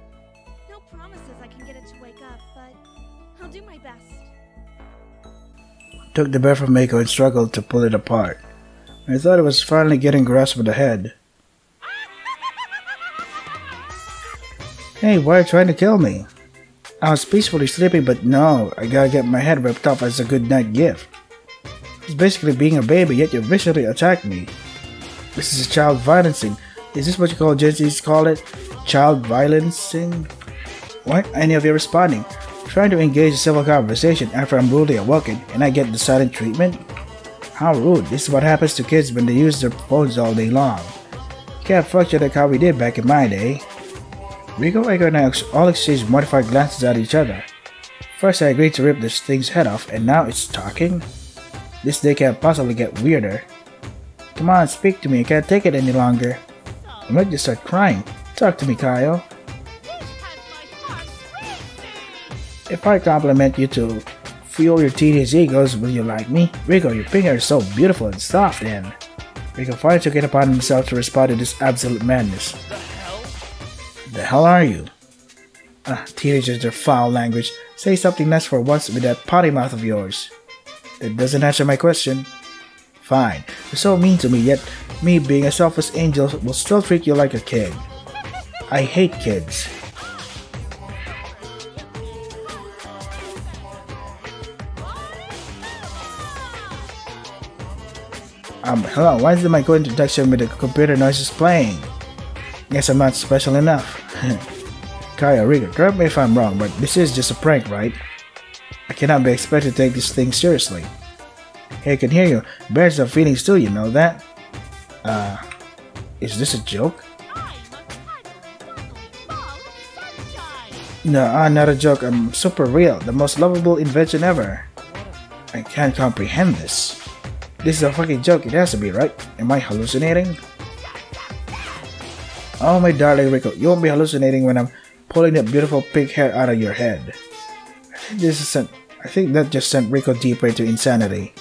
No promises I can get it to wake up, but I'll do my best. Took the bear from Mako and struggled to pull it apart. I thought it was finally getting grasped with the head. Hey, why are you trying to kill me? I was peacefully sleeping, but no, I gotta get my head ripped off as a good night gift. It's basically being a baby, yet you viciously attacked me. This is child violencing. Is this what you call Gen Z's call it? Child violencing? Why aren't any of you responding? Trying to engage a civil conversation after I'm rudely awoken and I get the silent treatment? How rude. This is what happens to kids when they use their phones all day long. You can't function like how we did back in my day. Rico, Echo, and I all exchanged mortified glances at each other. First I agreed to rip this thing's head off, and now it's talking? This day can't possibly get weirder. Come on, speak to me, I can't take it any longer. I might just start crying. Talk to me, Kyle. If I compliment you to fuel your teenage egos, will you like me? Rico, your finger is so beautiful and soft, and Rico finally took it upon himself to respond to this absolute madness. The hell are you? Teenagers, their foul language. Say something nice for once with that potty mouth of yours. That doesn't answer my question. Fine. You're so mean to me, yet me being a selfless angel will still treat you like a kid. I hate kids. Hello, why is the micro introduction with the computer noises playing? Guess I'm not special enough. Kaya, Rico, correct me if I'm wrong, but this is just a prank, right? I cannot be expected to take this thing seriously. Hey, I can hear you. Bears have feelings too, you know that? Is this a joke? No, not a joke. I'm super real. The most lovable invention ever. I can't comprehend this. This is a fucking joke. It has to be, right? Am I hallucinating? Oh my darling Rico, you won't be hallucinating when I'm pulling that beautiful pink hair out of your head. I think that just sent Rico deeper into insanity.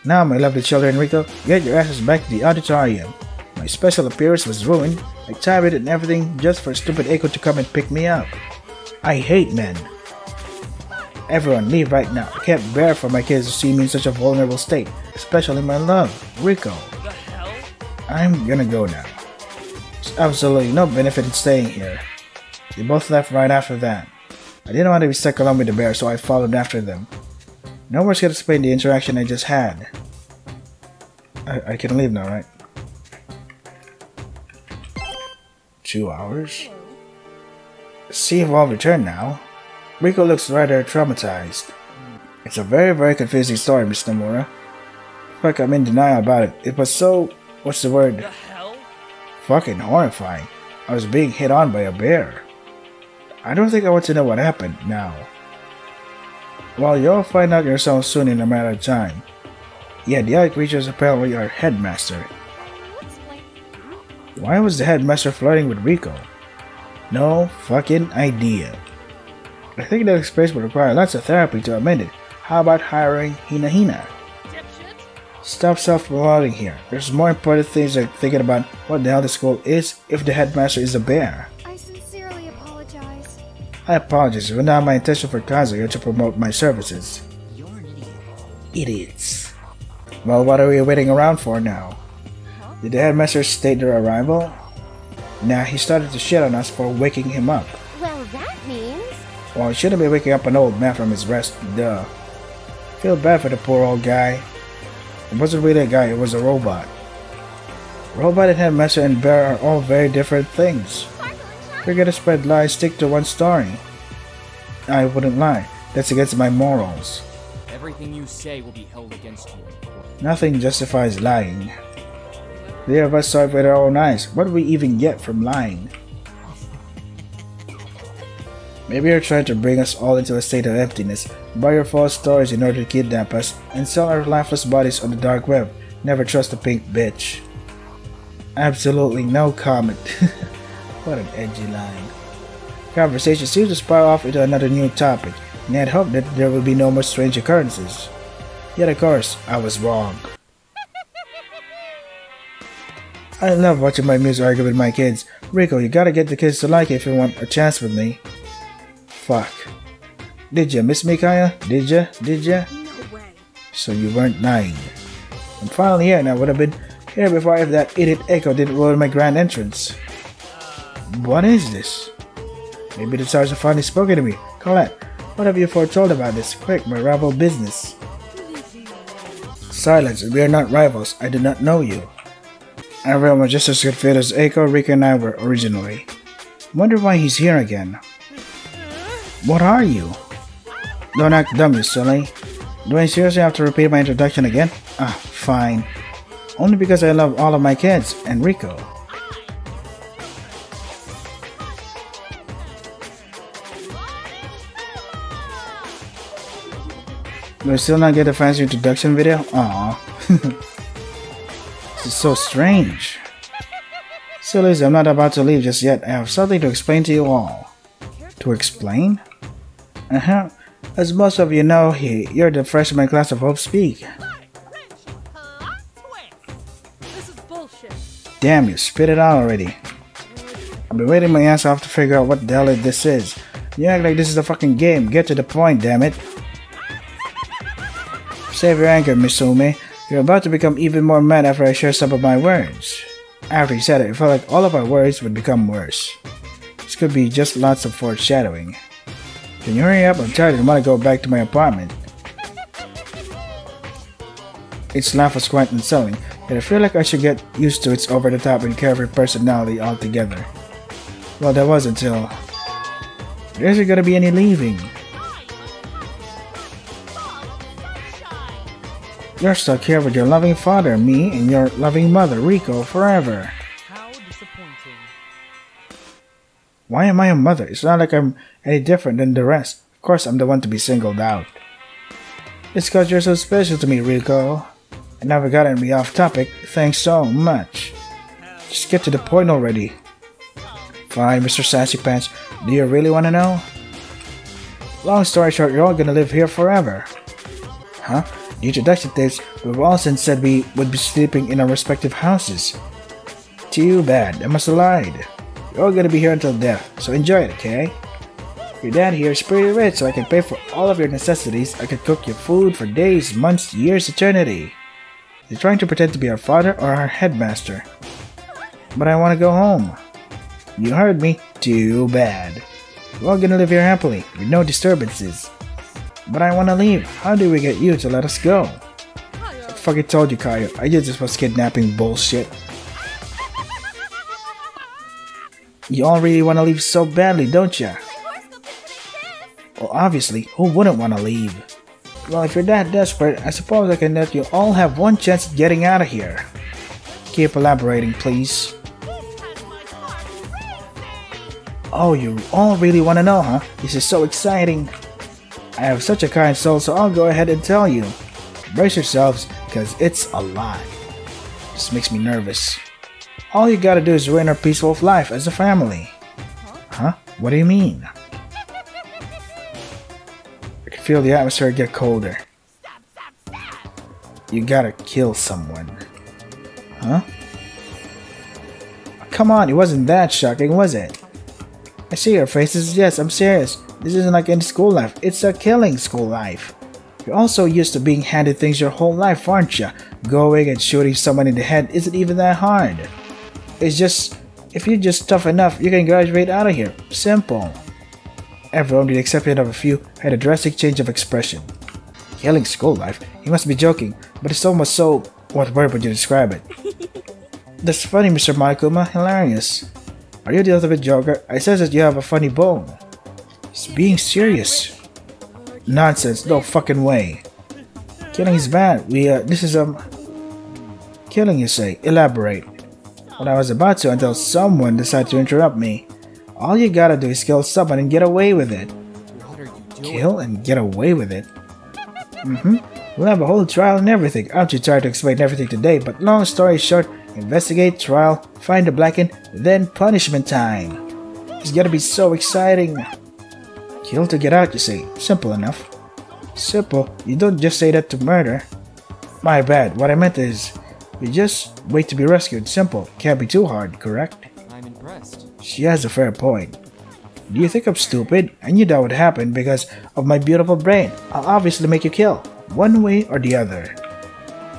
Now, my lovely children, Rico, get your asses back to the auditorium. My special appearance was ruined. I tired and everything just for stupid Echo to come and pick me up. I hate men. Everyone leave right now. I can't bear for my kids to see me in such a vulnerable state, especially my love, Rico. The hell? I'm gonna go now. There's absolutely no benefit in staying here. They both left right after that. I didn't want to be stuck alone with the bear, so I followed after them. No words can explain the interaction I just had. I can leave now, right? 2 hours? See if I'll return now. Rico looks rather traumatized. It's a very, very confusing story, Miss Nomura. Fuck, I'm in denial about it. It was so... what's the word? The hell? Fucking horrifying. I was being hit on by a bear. I don't think I want to know what happened now. Well, you'll find out yourself soon in a matter of time. Yeah, the other creatures apparently are headmaster. Why was the headmaster flirting with Rico? No fucking idea. I think that experience would require lots of therapy to amend it. How about hiring Hina? Stop self-promoting here. There's more important things like thinking about what the hell the school is if the headmaster is a bear. I sincerely apologize. I apologize. It was not my intention for Kazuya to promote my services. You're an idiot. Idiots. Well, what are we waiting around for now? Did the headmaster state their arrival? Nah, he started to shit on us for waking him up. Well, that means... Well, he shouldn't be waking up an old man from his rest, duh. Feel bad for the poor old guy. It wasn't really a guy, it was a robot. Robot and headmaster and bear are all very different things. If you're gonna spread lies, stick to one story. I wouldn't lie. That's against my morals. everything you say will be held against you in court. Nothing justifies lying. The three of us saw it with our own eyes. What do we even get from lying? Maybe you're trying to bring us all into a state of emptiness, buy your false stories in order to kidnap us, and sell our lifeless bodies on the dark web. Never trust a pink bitch. Absolutely no comment. What an edgy line. Conversation seems to spiral off into another new topic, and I had hoped that there would be no more strange occurrences. Yet of course, I was wrong. I love watching my muse argue with my kids. Rico, you gotta get the kids to like you if you want a chance with me. Fuck. Did ya miss me, Kaya? Did ya? No way. So you weren't lying. I'm finally here, and I would have been here before if that idiot Echo didn't ruin my grand entrance. What is this? Maybe the stars have finally spoken to me. Colette, what have you foretold about this? Quick, my rival business. Silence, we are not rivals. I do not know you. Everyone was just as good fit as Echo, Rico, and I were originally. Wonder why he's here again. What are you? Don't act dumb, you silly. Do I seriously have to repeat my introduction again? Ah, fine. Only because I love all of my kids and Rico. Do I still not get a fancy introduction video? Aww. This is so strange. So Liz, I'm not about to leave just yet. I have something to explain to you all. To explain? As most of you know, you're the freshman class of Hope Speak. This is bullshit. Damn you, spit it out already. I've been waiting my ass off to figure out what the hell this is. You act like this is a fucking game. Get to the point, damn it. Save your anger, Misumi. You're about to become even more mad after I share some of my words. After he said it, it felt like all of our words would become worse. This could be just lots of foreshadowing. Can you hurry up? I'm tired and want to go back to my apartment. Its laugh was quite unsettling, yet I feel like I should get used to its over-the-top and carefree personality altogether. Well, that was until... There isn't gonna be any leaving. You're stuck here with your loving father, me, and your loving mother, Rico, forever. How disappointing. Why am I a mother? It's not like I'm any different than the rest. Of course, I'm the one to be singled out. It's cause you're so special to me, Rico. I never gotten me off topic. Thanks so much. Just get to the point already. Fine, Mr. Sassy Pants. Do you really want to know? Long story short, you're all gonna live here forever. Huh? The introduction tapes, we've all since said we would be sleeping in our respective houses. Too bad, I must have lied. You're all gonna be here until death, so enjoy it, okay? Your dad here is pretty rich, so I can pay for all of your necessities. I could cook your food for days, months, years, eternity. You're trying to pretend to be our father or our headmaster. But I want to go home. You heard me. Too bad. We're all gonna live here happily, with no disturbances. But I want to leave. How do we get you to let us go? I fucking told you, Kaio. I just was kidnapping bullshit. You all really want to leave so badly, don't ya? Well, obviously, who wouldn't want to leave? Well, if you're that desperate, I suppose I can let you all have one chance at getting out of here. Keep elaborating, please. Oh, you all really want to know, huh? This is so exciting. I have such a kind soul, so I'll go ahead and tell you. Brace yourselves, because it's a lot. This makes me nervous. All you gotta do is ruin our peaceful life as a family. Huh? What do you mean? I can feel the atmosphere get colder. You gotta kill someone. Huh? Come on, it wasn't that shocking, was it? I see your faces. Yes, I'm serious. This isn't like any school life. It's a killing school life. You're also used to being handed things your whole life, aren't you? Going and shooting someone in the head isn't even that hard. It's just, if you're just tough enough, you can graduate out of here. Simple. Everyone, with the exception of a few, had a drastic change of expression. Killing school life? You must be joking, but it's almost so... What word would you describe it? That's funny, Mr. Monokuma. Hilarious. Are you the ultimate joker? I says that you have a funny bone. He's being serious. Nonsense, no fucking way. Killing is bad. This is, killing, you say? Elaborate. Well, I was about to until someone decided to interrupt me. All you gotta do is kill someone and get away with it. What are you doing? Kill and get away with it? We'll have a whole trial and everything. I'm too tired to explain everything today, but long story short, investigate, trial, find the blackened, then punishment time. It's gonna be so exciting. Kill to get out, you say. Simple enough. Simple? You don't just say that to murder. My bad. What I meant is, you just wait to be rescued. Simple. Can't be too hard, correct? I'm impressed. She has a fair point. Do you think I'm stupid? I knew that would happen because of my beautiful brain. I'll obviously make you kill, one way or the other.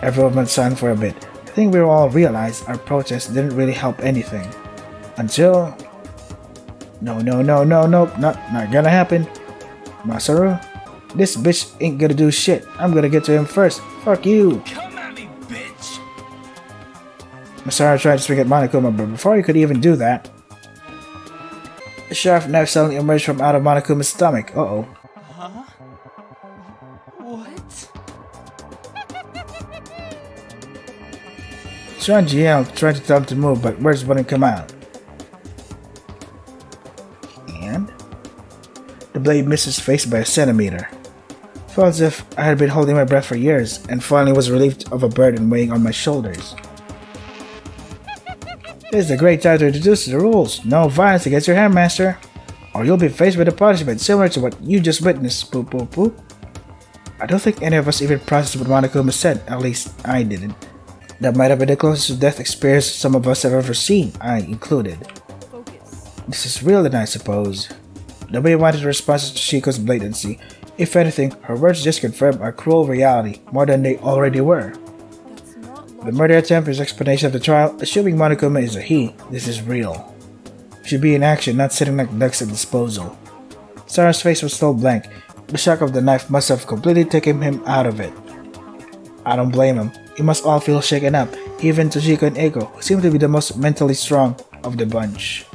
Everyone went silent for a bit. I think we all realized our protest didn't really help anything. Until... No, not gonna happen. Masaru, this bitch ain't gonna do shit. I'm gonna get to him first. Fuck you. Come at me, bitch! Masaru tried to swing at Monokuma, but before he could even do that, a sharp knife suddenly emerged from out of Monokuma's stomach. Uh-oh. Huh? What? Sanji yelled, trying to tell him to move, but words wouldn't come out. And the blade missed his face by a centimeter. Felt as if I had been holding my breath for years, and finally was relieved of a burden weighing on my shoulders. This is a great time to introduce the rules. No violence against your handmaster, or you'll be faced with a punishment similar to what you just witnessed. Poop, poop, poop. I don't think any of us even processed what Monokuma said. At least I didn't. That might have been the closest to death experience some of us have ever seen, I included. Focus. This is real then, I suppose. Nobody wanted responses to Shiko's blatancy. If anything, her words just confirmed our cruel reality more than they already were. That's not The murder attempt is explanation of the trial. Assuming Monokuma is a he, this is real. Should be in action, not sitting like ducks at disposal. Sarah's face was still blank. The shock of the knife must have completely taken him out of it. I don't blame him. He must all feel shaken up, even Toshiko and Eiko, who seem to be the most mentally strong of the bunch.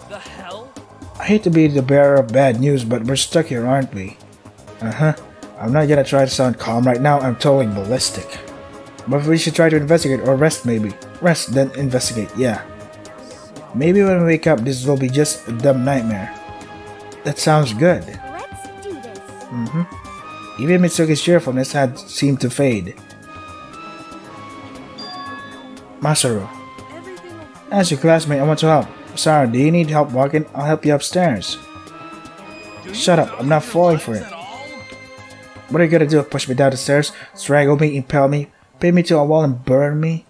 The hell? I hate to be the bearer of bad news, but we're stuck here, aren't we? I'm not gonna try to sound calm right now, I'm totally ballistic. But we should try to investigate, or rest maybe. Rest, then investigate, yeah. Maybe when we wake up, this will be just a dumb nightmare. That sounds good. Let's do this. Even Mitsuki's cheerfulness had seemed to fade. Masaru, as your classmate, I want to help. Sarah, do you need help walking? I'll help you upstairs. Shut up, I'm not falling for it. What are you gonna do? Push me down the stairs? Strangle me, impale me, pin me to a wall and burn me?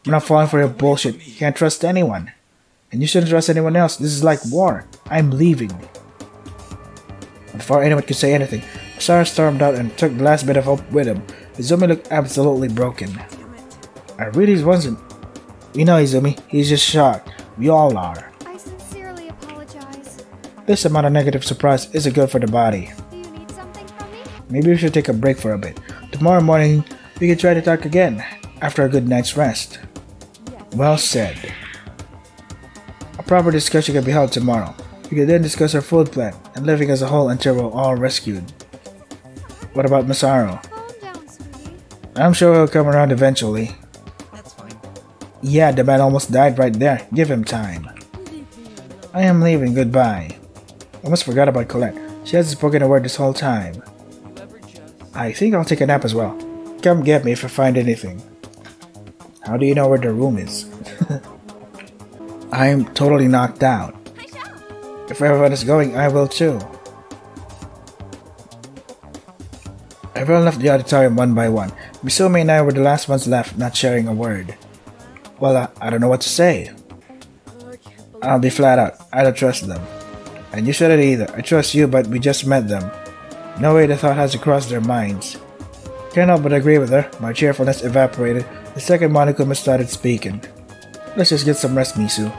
I'm not falling for your bullshit. You can't trust anyone. And you shouldn't trust anyone else. This is like war. I'm leaving. Before anyone could say anything, Sarah stormed out and took the last bit of hope with him. Izumi looked absolutely broken. I really wasn't. You know Izumi, he's just shocked. We all are. I sincerely apologize. This amount of negative surprise isn't good for the body. Do you need something from me? Maybe we should take a break for a bit. Tomorrow morning, we can try to talk again, after a good night's rest. Well said. A proper discussion can be held tomorrow. We can then discuss our food plan and living as a whole until we're all rescued. What about Masaru? Calm down, sweetie. I'm sure he'll come around eventually. That's fine. Yeah, the man almost died right there. Give him time. I am leaving. Goodbye. I almost forgot about Colette. She hasn't spoken a word this whole time. I think I'll take a nap as well. Come get me if I find anything. How do you know where the room is? I'm totally knocked out. If everyone is going, I will too. Everyone left the auditorium one by one. Misumi and I were the last ones left, not sharing a word. Well, I don't know what to say. I'll be flat out. I don't trust them. And you shouldn't either. I trust you, but we just met them. No way the thought has to cross their minds. Can't help but agree with her. My cheerfulness evaporated the second Monokuma started speaking. Let's just get some rest, Misu.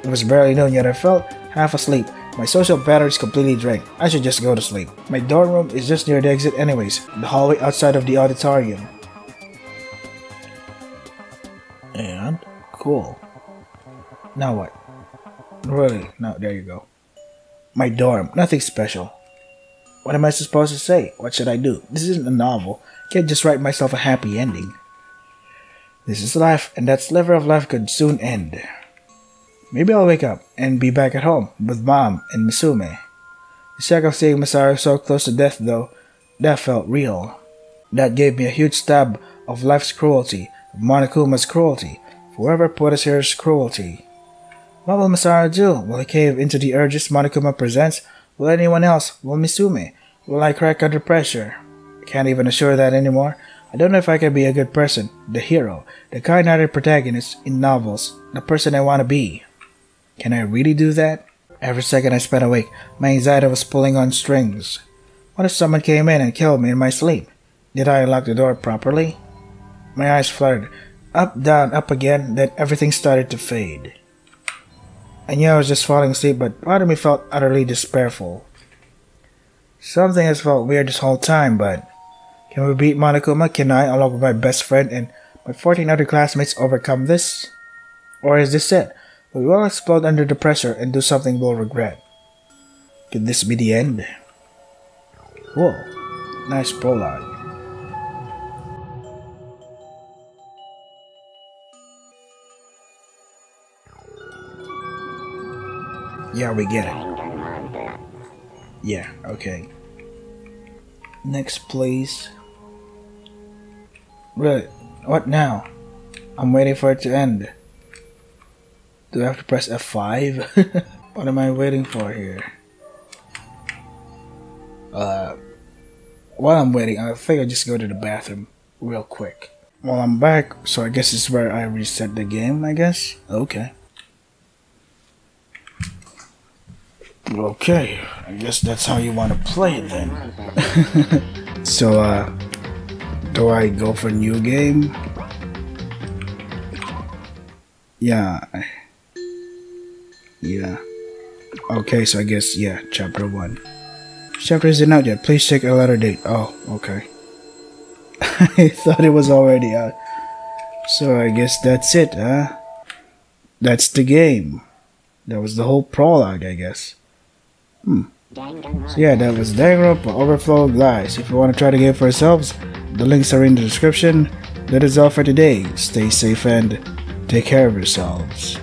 It was barely noon yet I felt half asleep. My social battery's completely drained. I should just go to sleep. My dorm room is just near the exit anyways, the hallway outside of the auditorium. And cool. Now what? Really? No, there you go. My dorm, nothing special. What am I supposed to say? What should I do? This isn't a novel. I can't just write myself a happy ending. This is life, and that sliver of life could soon end. Maybe I'll wake up and be back at home with Mom and Misume. The shock of seeing Masaru so close to death, though, that felt real. That gave me a huge stab of life's cruelty, of Monokuma's cruelty, of whoever put us here's cruelty. What will Masaru do? Will he cave into the urges Monokuma presents? Will anyone else? Will Misume? Will I crack under pressure? I can't even assure that anymore. I don't know if I can be a good person, the hero, the kind-hearted protagonist in novels, the person I want to be. Can I really do that? Every second I spent awake, my anxiety was pulling on strings. What if someone came in and killed me in my sleep? Did I lock the door properly? My eyes fluttered. Up, down, up again, then everything started to fade. I knew I was just falling asleep, but part of me felt utterly despairful. Something has felt weird this whole time, but can we beat Monokuma? Can I, along with my best friend and my 14 other classmates, overcome this? Or is this it? We will explode under the pressure and do something we'll regret. Could this be the end? Whoa, nice prologue. Yeah, we get it. Yeah, okay. Next, please. Really? What now? I'm waiting for it to end. Do I have to press F5? What am I waiting for here? While I'm waiting, I think I'll just go to the bathroom real quick. Well, I'm back, so I guess this is where I reset the game, I guess? Okay. Okay, I guess that's how you want to play it then. So, do I go for new game? Yeah. Okay, so I guess, yeah, chapter 1. Chapter isn't out yet. Please check a later date. Oh, okay. I thought it was already out. So I guess that's it, huh? That's the game. That was the whole prologue, I guess. So yeah, that was Danganronpa Overflowed Lies. If you want to try the game for yourselves, the links are in the description. That is all for today. Stay safe and take care of yourselves.